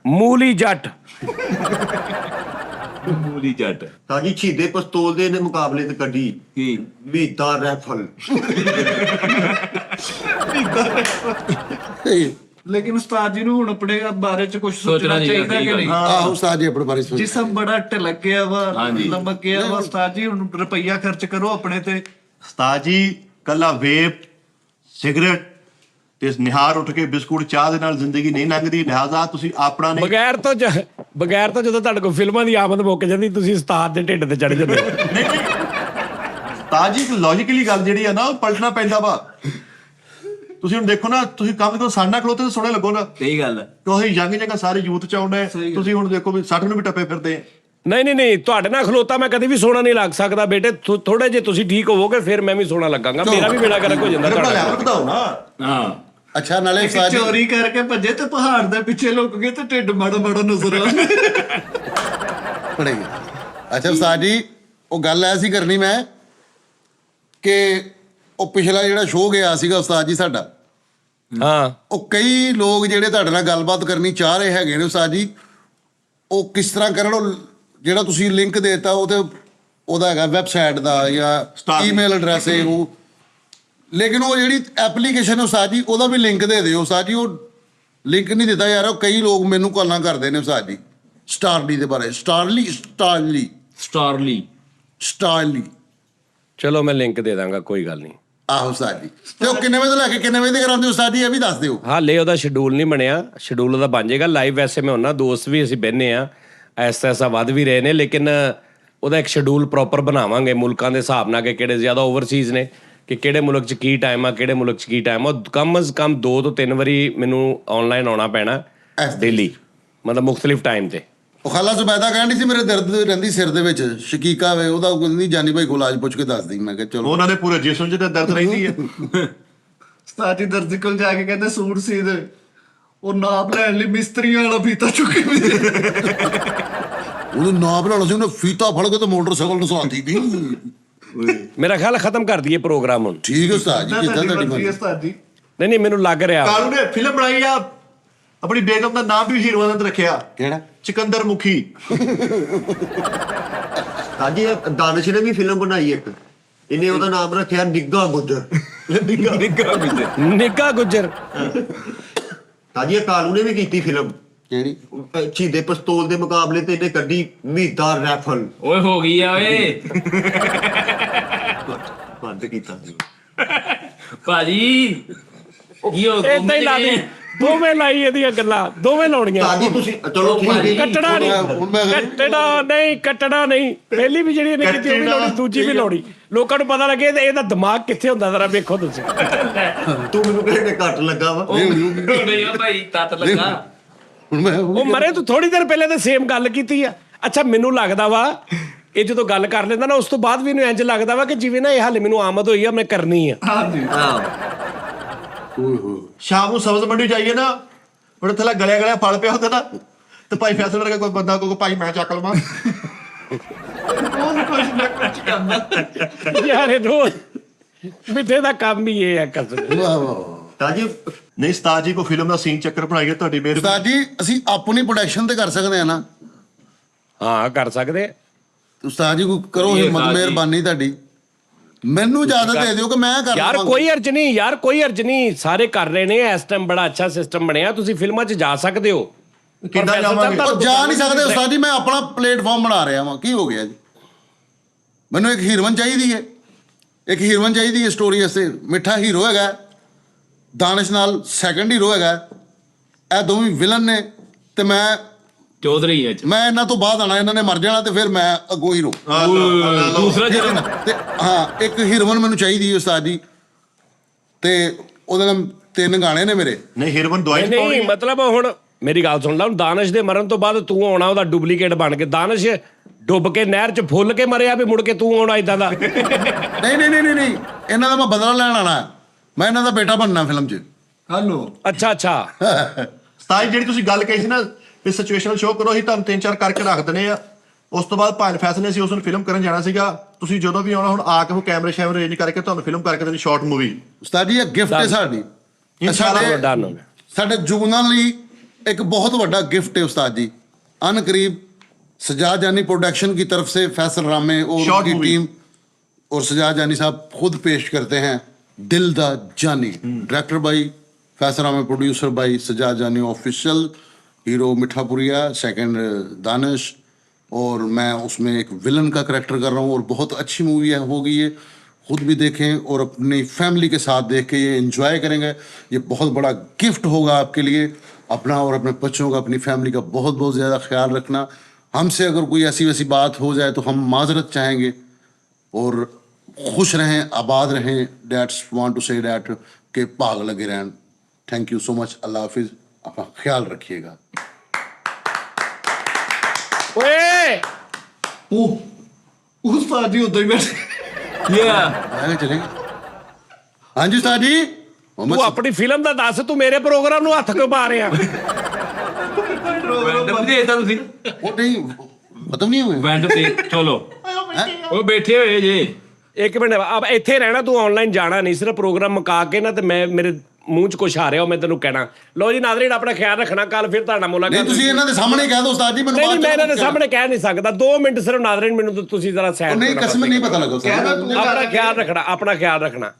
ਮੂਲੀ ਜੱਟ। ਮੂਲੀ ਜੱਟ। ਤਾਜੀ ਛੀਦੇ ਪਿਸਤੌਲ ਦੇ ਮੁਕਾਬਲੇ ਤੇ ਕੱਢੀ ਕੀ ਮੀਤਾ ਰੈਫਲ। ਲੇਕਿਨ ਉਸਤਾਦ ਜੀ ਨੂੰ ਹੁਣ ਆਪਣੇ ਬਾਰੇ ਚ ਕੁਝ ਸੋਚਣਾ ਸੋਚਣਾ ਚਾਹੀਦਾ ਕਿ ਨਹੀਂ? ਆਹ ਉਸਤਾਦ ਜੀ ਆਪਣੇ ਬਾਰੇ ਸੋਚ। ਜਿਸਮ ਬੜਾ ਢਲਕ ਗਿਆ ਵਾ, ਹਾਂਜੀ। ਲਮਕ ਗਿਆ ਵਾ। ਉਸਤਾਦ ਜੀ ਹੁਣ ਰੁਪਈਆ ਖਰਚ ਕਰੋ ਆਪਣੇ ਤੇ। ਉਸਤਾਦ ਜੀ ਕੱਲਾ ਵੇਪ ਸਿਗਰਟ ਤੇ ਨਿਹਾਰ ਉੱਠ ਕੇ ਬਿਸਕੁਟ ਚਾਹ ਦੇ ਨਾਲ ਜ਼ਿੰਦਗੀ ਨਹੀਂ ਲੰਘਦੀ, ਲਿਹਾਜ਼ਾ ਤੁਸੀਂ ਆਪਣਾ ਨਹੀਂ। ਬਗੈਰ ਤੋਂ ਜਦੋਂ ਤੁਹਾਡੇ ਕੋਲ ਫਿਲਮਾਂ ਦੀ ਆਮਦ ਮੁੱਕ ਜਾਂਦੀ ਤੁਸੀਂ ਉਸਤਾਦ ਦੇ ਢਿੱਡ ਤੇ ਚੜ ਜਾਂਦੇ। ਨਹੀਂ ਤਾਜੀ ਲੌਜੀਕਲੀ ਗੱਲ ਜਿਹੜੀ ਆ ਨਾ ਉਹ ਪਲਟਣਾ ਪੈਂਦਾ ਵਾ। ਤੁਸੀਂ ਹੁਣ ਦੇਖੋ ਨਾ, ਤੁਸੀਂ ਕੰਮ ਤੋਂ ਸਾਡਾ ਖਲੋਤੇ ਤਾਂ ਸੋਹਣੇ ਲੱਗੋ ਨਾ। ਸਹੀ ਗੱਲ ਹੈ। ਤੁਸੀਂ ਯੰਗ ਜਗ੍ਹਾ ਸਾਰੇ ਯੂਥ ਚ ਆਉਂਦੇ, ਤੁਸੀਂ ਹੁਣ ਦੇਖੋ ਵੀ 60 ਨੂੰ ਵੀ ਟੱਪੇ ਫਿਰਦੇ ਆ। ਨਹੀਂ ਤੁਹਾਡੇ ਨਾਲ ਖਲੋਤਾ ਮੈਂ ਕਦੇ ਵੀ ਸੋਹਣਾ ਨਹੀਂ ਲੱਗ ਸਕਦਾ ਬੇਟੇ। ਥੋੜੇ ਜੇ ਤੁਸੀਂ ਠੀਕ ਹੋਵੋਗੇ ਫਿਰ ਮੈਂ ਵੀ ਸੋਹਣਾ ਲੱਗਾਂਗਾ। ਮੇਰਾ ਵੀ ਬੇੜਾ ਗਰਕ ਹੋ ਜਾਂਦਾ ਫਿਰ ਆਪਣਾ ਤੁਹਾਡਾ। ਲੈਵਲ ਵਧਾਓ ਨਾ। ਹਾਂ ਅੱਛਾ ਨਾਲੇ ਉਸਤਾਦ ਜੀ ਚੋਰੀ ਕਰਕੇ ਭੱਜੇ ਤੇ ਪਹਾੜ ਦੇ ਪਿੱਛੇ ਲੁਕ ਗਏ ਤੇ ਢਿੱਡ ਮਾੜਾ ਮਾੜਾ ਨਜ਼ਰ ਆ ਪੜੇਗੀ। ਅੱਛਾ ਉਸਤਾਦ ਜੀ ਉਹ ਗੱਲ ਐਸੀ ਕਰਨੀ ਮੈਂ ਕਿ ਉਹ ਪਿਛਲਾ ਜਿਹੜਾ ਸ਼ੋਅ ਗਿਆ ਸੀਗਾ ਉਸਤਾਦ ਜੀ ਸਾਡਾ, ਹਾਂ ਉਹ ਕਈ ਲੋਕ ਜਿਹੜੇ ਤੁਹਾਡੇ ਨਾਲ ਗੱਲਬਾਤ ਕਰਨੀ ਚਾਹ ਰਹੇ ਹੈਗੇ ਨੇ ਉਸਤਾਦ ਜੀ, ਉਹ ਕਿਸ ਤਰ੍ਹਾਂ ਕਰਨ। ਉਹ ਜਿਹੜਾ ਤੁਸੀਂ ਲਿੰਕ ਦੇਤਾ ਉਹ ਤੇ ਉਹਦਾ ਹੈਗਾ ਵੈਬਸਾਈਟ ਦਾ ਜਾਂ ਈਮੇਲ ਐਡਰੈਸ ਹੈ ਉਹ, ਲੇਕਿਨ ਉਹ ਜਿਹੜੀ ਐਪਲੀਕੇਸ਼ਨ ਹੈ ਉਸਤਾਦ ਜੀ ਉਹਦਾ ਵੀ ਲਿੰਕ ਦੇ ਦਿਓ ਉਸਤਾਦ ਜੀ। ਉਹ ਲਿੰਕ ਨਹੀਂ ਦਿੱਤਾ ਯਾਰ। ਉਹ ਕਈ ਲੋਕ ਮੈਨੂੰ ਕਾਲਾਂ ਕਰਦੇ ਨੇ ਉਸਤਾਦ ਜੀ ਸਟਾਰਲੀ ਦੇ ਬਾਰੇ। ਸਟਾਰਲੀ ਚਲੋ ਮੈਂ ਲਿੰਕ ਦੇ ਦਾਂਗਾ, ਕੋਈ ਗੱਲ ਨਹੀਂ। ਆਹੋ ਉਸਤਾਦ ਜੀ। ਤੇ ਉਹ ਕਿੰਨੇ ਵਜੇ ਤੋਂ ਲੈ ਕੇ ਕਿੰਨੇ ਵਜੇ ਤੱਕ ਕਰਾਉਂਦੇ ਉਸਤਾਦ ਜੀ ਇਹ ਵੀ ਦੱਸ ਦਿਓ। ਹਾਲੇ ਉਹਦਾ ਸ਼ਡਿਊਲ ਨਹੀਂ ਬਣਿਆ, ਸ਼ਡਿਊਲ ਉਹਦਾ ਬਣ ਜਾਏਗਾ ਲਾਈਵ। ਵੈਸੇ ਮੈਂ ਉਹਨਾਂ ਦੋਸਤ ਵੀ ਅਸੀਂ ਬਹਿੰਦੇ ਆ, ਐਸਾ ਵੱਧ ਵੀ ਰਹੇ ਨੇ, ਲੇਕਿਨ ਉਹਦਾ ਇੱਕ ਸ਼ਡਿਊਲ ਪ੍ਰੋਪਰ ਬਣਾਵਾਂਗੇ ਮੁਲਕਾਂ ਦੇ ਹਿਸਾਬ ਨਾਲ ਕਿ ਕਿਹੜੇ ਜ਼ਿਆਦਾ ਓਵਰਸੀਜ਼ ਨੇ, ਕਿ ਕਿਹੜੇ ਮੁਲਕ 'ਚ ਕੀ ਟਾਈਮ ਆ, ਕਿਹੜੇ ਮੁਲਕ 'ਚ ਕੀ ਟਾਈਮ ਆ। ਕਮ ਅਜ਼ ਕਮ 2 ਤੋਂ 3 ਵਾਰੀ ਮੈਨੂੰ ਆਨਲਾਈਨ ਆਉਣਾ ਪੈਣਾ ਡੇਲੀ, ਮਤਲਬ ਮੁਖਤਲਿਫ ਟਾਈਮ ਤੇ। ਉਹ ਖਾਲਾ ਜ਼ੁਬੈਦਾ ਕਹਿੰਦੀ ਸੀ ਮੇਰੇ ਦਰਦ ਰਹਿੰਦੀ ਸਿਰ ਦੇ ਵਿੱਚ, ਸ਼ਕੀਕਾ ਵੇ ਉਹਦਾ ਕਹਿੰਦੀ ਜਾਨੀ ਭਾਈ ਕੋਲ ਇਲਾਜ ਪੁੱਛ ਕੇ ਦੱਸਦੀ। ਮੈਂ ਕਿਹਾ ਚਲੋ। ਉਹਨਾਂ ਦੇ ਪੂਰੇ ਜਿਸਮ 'ਚ ਤਾਂ ਦਰਦ ਰਹਿੰਦੀ ਹੈ। ਸਾਡੀ ਦਰਜੀ ਕੋਲ ਜਾ ਕੇ ਕਹਿੰਦੇ ਸੂਟ ਸੀ ਦੇ, ਉਹ ਨਾਪ ਲੈਣ ਲਈ ਮਿਸਤਰੀਆਂ ਵਾਲਾ ਫੀਤਾ ਚੁੱਕੇ ਵੀ ਉਹਨੂੰ ਨਾਪ ਲੈਣਾ ਸੀ, ਉਹਨੇ ਫੀਤਾ ਫੜ ਕੇ ਤੇ ਮੋਟਰਸਾਈਕਲ ਨੂੰ ਸਵਾਦੀ ਦੀ। ਮੇਰਾ ਖਿਆਲ ਖਤਮ ਕਰ ਦਈਏ ਪ੍ਰੋਗਰਾਮ ਹੁਣ। ਠੀਕ ਹੈ ਉਸਤਾਦ ਜੀ, ਕਿੱਦਾਂ ਤੁਹਾਡੀ ਮਰਜ਼ੀ। ਸਾਡੀ ਨਹੀਂ ਮੈਨੂੰ ਲੱਗ ਰਿਹਾ ਕਾਲੂ ਨੇ ਫਿਲਮ ਬਣਾਈ ਆ, ਆਪਣੀ ਬੇਗਮ ਦਾ ਨਾਮ ਵੀ ਹੀਰੋ ਨੇ ਰੱਖਿਆ, ਕਿਹੜਾ? ਚਿਕੰਦਰ ਮੁਖੀ। ਸਾਜੀ ਦਾਨਿਸ਼ ਨੇ ਵੀ ਫਿਲਮ ਬਣਾਈ ਇੱਕ, ਇਹਨੇ ਉਹਦਾ ਨਾਮ ਰੱਖਿਆ ਨਿੱਘਾ ਗੁੱਜਰ। ਨਿੱਘਾ ਗੁੱਜਰ। ਸਾਜੀ ਕਾਲੂ ਨੇ ਵੀ ਕੀਤੀ ਫਿਲਮ, ਕਿਹੜੀ? ਸ਼ਹੀਦੇ ਪਿਸਤੌਲ ਦੇ ਮੁਕਾਬਲੇ ਤੇ ਇਹਨੇ ਕੱਢੀ ਮੀਦਾ ਰੈਫਲ। ਓਏ ਹੋ ਗਈ ਆ ਓਏ ਬੰਦ ਕੀਤਾ। ਭਾਜੀ ਕੀ ਹੋ ਗਿਆ? ਏਦਾਂ ਹੀ ਲਾ ਦੀ, ਦੋਵੇਂ ਲਾਈ ਇਹਦੀਆਂ ਗੱਲਾਂ, ਦੋਵੇਂ ਲਾਉਣੀਆਂ। ਸਾਜੀ ਤੁਸੀਂ ਚਲੋ ਠੀਕ ਹੈ। ਕੱਟਣਾ ਨਹੀਂ, ਕੱਟਣਾ ਨਹੀਂ। ਪਹਿਲੀ ਵੀ ਜਿਹੜੀ ਇਹਨੇ ਕੀਤੀ ਉਹ ਵੀ ਲਾਉਣੀ, ਦੂਜੀ ਵੀ ਲਾਉਣੀ। ਲੋਕਾਂ ਨੂੰ ਪਤਾ ਲੱਗੇ ਤੇ ਇਹਦਾ ਦਿਮਾਗ ਕਿੱਥੇ ਹੁੰਦਾ ਜ਼ਰਾ ਵੇਖੋ ਤੁਸੀਂ। ਤੂੰ ਮੈਨੂੰ ਕਹਿੰਦੇ ਘੱਟ ਲੱਗਾ ਵਾ। ਨਹੀਂ ਆ ਭਾਈ ਤੱਤ ਲੱਗਾ। ਹੁਣ ਮੈਂ ਉਹ ਮਰੇ ਤੂੰ ਥੋੜੀ ਦੇਰ ਪਹਿਲੇ ਤੇ ਸੇਮ ਗੱਲ ਕੀਤੀ ਆ। ਅੱਛਾ ਮੈਨੂੰ ਲੱਗਦਾ ਵਾ ਇਹ ਜਦੋਂ ਗੱਲ ਕਰ ਲੈਂਦਾ ਨਾ ਉਸ ਤੋਂ ਬਾਅਦ ਵੀ ਇਹਨੂੰ ਇੰਜ ਲੱਗਦਾ ਵਾ ਕਿ ਜਿਵੇਂ ਨਾ ਇਹ ਹਾਲੇ ਮੈਨੂੰ ਆਮਦ ਹੋਈ ਆ, ਮੈਂ ਕਰਨੀ ਆ। ਸ਼ਾਮ ਨੂੰ ਸਬਜ਼ ਮੰਡੀ ਜਾਈਏ ਨਾ, ਉਹਦੇ ਥੱਲੇ ਗਲਿਆ ਫਲ ਪਿਆ ਹੁੰਦਾ ਨਾ, ਤੇ ਭਾਈ ਫੈਸਲ ਵਰਗਾ ਕੋਈ ਬੰਦਾ ਕੋਈ ਭਾਈ ਮੈਂ ਚੱਕ ਲਵਾਂ। ਉਹ ਕੁਝ ਨਾ ਕੁਝ ਕਰਦਾ। ਯਾਰ ਇਹ ਰੋਜ਼ ਮਿੱਠੇ ਦਾ ਕੰਮ ਹੀ ਇਹ ਆ ਕਸਮ। ਵਾਹ ਵਾਹ। ਸਾਜੀ ਨਹੀਂ ਉਸਤਾਦ ਜੀ ਕੋਈ ਫਿਲਮ ਦਾ ਸੀਨ ਚੱਕਰ ਬਣਾਈਏ, ਤੁਹਾਡੀ ਮਿਹਰਬਾਨੀ। ਉਸਤਾਦ ਜੀ ਅਸੀਂ ਆਪਣੀ ਪ੍ਰੋਡਕਸ਼ਨ ਤੇ ਕਰ ਸਕਦੇ ਆ ਨਾ? ਹਾਂ ਕਰ ਸਕਦੇ। ਉਸਤਾਦ ਜੀ ਕੋਈ ਕਰੋ ਹਿੰਮਤ, ਮਿਹਰਬਾਨੀ ਤੁਹਾਡੀ, ਮੈਨੂੰ ਇਜਾਜ਼ਤ ਦੇ ਦਿਓ ਕਿ ਮੈਂ ਕਰ ਯਾਰ ਕੋਈ ਅਰਜ਼ ਨਹੀਂ, ਯਾਰ ਕੋਈ ਅਰਜ਼ ਨਹੀਂ, ਸਾਰੇ ਕਰ ਰਹੇ ਨੇ ਇਸ ਟਾਈਮ। ਬੜਾ ਅੱਛਾ ਸਿਸਟਮ ਬਣਿਆ, ਤੁਸੀਂ ਫਿਲਮਾਂ 'ਚ ਜਾ ਸਕਦੇ ਹੋ। ਕਿੱਦਾਂ ਜਾਵਾਂਗੇ? ਉਹ ਜਾ ਨਹੀਂ ਸਕਦੇ ਉਸਤਾਦ ਜੀ, ਮੈਂ ਆਪਣਾ ਪਲੇਟਫਾਰਮ ਬਣਾ ਰਿਹਾ ਵਾਂ। ਕੀ ਹੋ ਗਿਆ ਜੀ? ਮੈਨੂੰ ਇੱਕ ਹੀਰੋਇਨ ਚਾਹੀਦੀ ਹੈ, ਇੱਕ ਹੀਰੋਇਨ ਚਾਹੀਦੀ ਹੈ ਸਟੋਰੀ ਵਾਸਤੇ। ਮਿੱਠਾ ਹੀਰੋ ਹੈਗਾ, ਦਾਨਿਸ਼ ਨਾਲ ਸੈਕੰਡ ਹੀਰੋ ਹੈਗਾ, ਇਹ ਦੋਵੇਂ ਵਿਲਨ ਨੇ, ਤੇ ਮੈਂ ਚੌਧਰੀ ਹੈ ਮੈਂ ਇਹਨਾਂ ਤੋਂ ਬਾਅਦ ਆਣਾ, ਇਹਨਾਂ ਨੇ ਮਰ ਜਾਣਾ ਤੇ ਫਿਰ ਮੈਂ ਅੱਗੋਂ ਹੀਰੋ। ਦੂਸਰਾ ਜਨਮ। ਤੇ ਹਾਂ ਇੱਕ ਹੀਰੋਇਨ ਮੈਨੂੰ ਚਾਹੀਦੀ ਹੈ ਉਸਤਾਦ ਜੀ, ਤੇ ਉਹਦੇ ਨਾਲ 3 ਗਾਣੇ ਨੇ ਮੇਰੇ। ਨਹੀਂ ਹੀਰੋਇਨ ਦਵਾਈ ਨਹੀਂ ਮਤਲਬ ਹੁਣ ਮੇਰੀ ਗੱਲ ਸੁਣ ਲਾ, ਹੁਣ ਦਾਨਿਸ਼ ਦੇ ਮਰਨ ਤੋਂ ਬਾਅਦ ਤੂੰ ਆਉਣਾ ਉਹਦਾ ਡੁਪਲੀਕੇਟ ਬਣ ਕੇ। ਦਾਨਿਸ਼ ਡੁੱਬ ਕੇ ਨਹਿਰ 'ਚ ਫੁੱਲ ਕੇ ਮਰਿਆ ਵੀ ਮੁੜ ਕੇ ਤੂੰ ਆਉਣਾ ਇਦਾਂ ਦਾ। ਨਹੀਂ ਇਹਨਾਂ ਦਾ ਮੈਂ ਬਦਲਾ ਲੈਣ ਆਣਾ, ਮੈਂ ਇਹਨਾਂ ਦਾ ਬੇਟਾ ਬਣਨਾ ਫਿਲਮ 'ਚ। ਹਲੋ ਅੱਛਾ ਉਸਤਾਦ ਜਿਹੜੀ ਤੁਸੀਂ ਗੱਲ ਕਹੀ ਸੀ ਨਾ ਵੀ ਸਿਚੁਏਸ਼ਨਲ ਸ਼ੋਅ ਕਰੋ, ਅਸੀਂ ਤੁਹਾਨੂੰ 3-4 ਕਰਕੇ ਰੱਖ ਦਨੇ ਆ। ਉਸ ਤੋਂ ਬਾਅਦ ਭਾਵੇਂ ਫੈਸਲੇ ਸੀ ਉਸ ਨੂੰ ਫਿਲਮ ਕਰਨ ਜਾਣਾ ਸੀਗਾ, ਤੁਸੀਂ ਜਦੋਂ ਵੀ ਆਉਣਾ ਹੁਣ ਆ ਕੇ ਉਹ ਕੈਮਰੇ ਸ਼ੈਮਰੇ ਅਰੇਂਜ ਕਰਕੇ ਤੁਹਾਨੂੰ ਫਿਲਮ ਕਰਕੇ ਦੇਣੀ, ਸ਼ਾਰਟ ਮੂਵੀ। ਉਸਤਾਦ ਜੀ ਇਹ ਗਿਫਟ ਹੈ ਸਾਡੀ, ਅੱਛਾ ਡਨ ਹੋ ਗਿਆ। ਸਾਡੇ ਜੁਗਨਾਂ ਲਈ एक बहुत बड़ा गिफ्ट है उस्ताद जी। अन करीब सजाद जानी प्रोडक्शन की तरफ से फैसल रामे और उनकी टीम और सजाद जानी साहब खुद पेश करते हैं दिल दा जानी। डायरेक्टर भाई फैसल रामे, प्रोड्यूसर भाई सजाद जानी, ऑफिशियल हीरो मिठापुरिया, सेकंड दानिश, और मैं उसमें एक विलन का करैक्टर कर रहा हूँ। और बहुत अच्छी मूवी है, होगी ये, खुद भी देखें और अपनी फैमिली के साथ देख के ये एंजॉय करेंगे। ये बहुत बड़ा गिफ्ट होगा आपके लिए। अपना और अपने बच्चों का, अपनी फैमिली का बहुत बहुत ज़्यादा ख्याल रखना। हमसे अगर कोई ऐसी वैसी बात हो जाए तो हम माजरत चाहेंगे। और खुश रहें, आबाद रहें। That's want to say that के भाग लगे रहन। Thank you so much. अल्लाह हाफिज। अपना ख्याल रखिएगा। ਓਏ ਉਹ ਉਸਤਾਦ ਜੀ ਉਦੋਂ ਹੀ ਬੈਠੇ ਯਾ आगे चलेंगे। हाँ जी उस्ताद जी। मोहम्मद ਤੂੰ ਆਪਣੀ ਫਿਲਮ ਦਾ ਦੱਸ, ਤੂੰ ਮੇਰੇ ਪ੍ਰੋਗਰਾਮ ਨੂੰ ਹੱਥ ਕਿਉਂ ਪਾ ਰਿਹਾ? ਵੈਂਡ ਦੇ ਤਾਂ ਤੁਸੀਂ वो नहीं खत्म नहीं हुए। ਵੈਂਡ ਤੇ ਚਲੋ ਉਹ ਬੈਠੇ ਹੋਏ ਜੇ। ਇੱਕ ਮਿੰਟ, ਅਬ ਇੱਥੇ ਰਹਿਣਾ, ਤੂੰ ਆਨਲਾਈਨ ਜਾਣਾ ਨਹੀਂ, ਸਿਰਫ ਪ੍ਰੋਗਰਾਮ ਮੁਕਾ ਕੇ ਨਾ ਤੇ ਮੈਂ ਮੇਰੇ ਮੂੰਹ 'ਚ ਕੁਛ ਆ ਰਿਹਾ, ਉਹ ਮੈਂ ਤੈਨੂੰ ਕਹਿਣਾ। ਲਓ ਜੀ ਨਾਜ਼ਰੀਨ, ਆਪਣਾ ਖਿਆਲ ਰੱਖਣਾ, ਕੱਲ ਫਿਰ ਤੁਹਾਡਾ नहीं ਮੁਲਾਕਾਤ। तुसी इन्हां दे सामने कह दो उस्ताद जी मैनूं ਨਹੀਂ बाद ਮੈਂ ਇਹਨਾਂ ਦੇ च- ਸਾਹਮਣੇ ਕਹਿ ਨਹੀਂ ਸਕਦਾ। 2 ਮਿੰਟ ਸਿਰਫ ਨਾਜ਼ਰੀਨ, ਮੈਨੂੰ ਤੁਸੀਂ ਜ਼ਰਾ ਉਹ ਸਾਈਡ नहीं कसम नहीं पता लगा उस्ताद जी। ਆਪਣਾ ਖਿਆਲ ਰੱਖਣਾ, ਆਪਣਾ ਖਿਆਲ ਰੱਖਣਾ।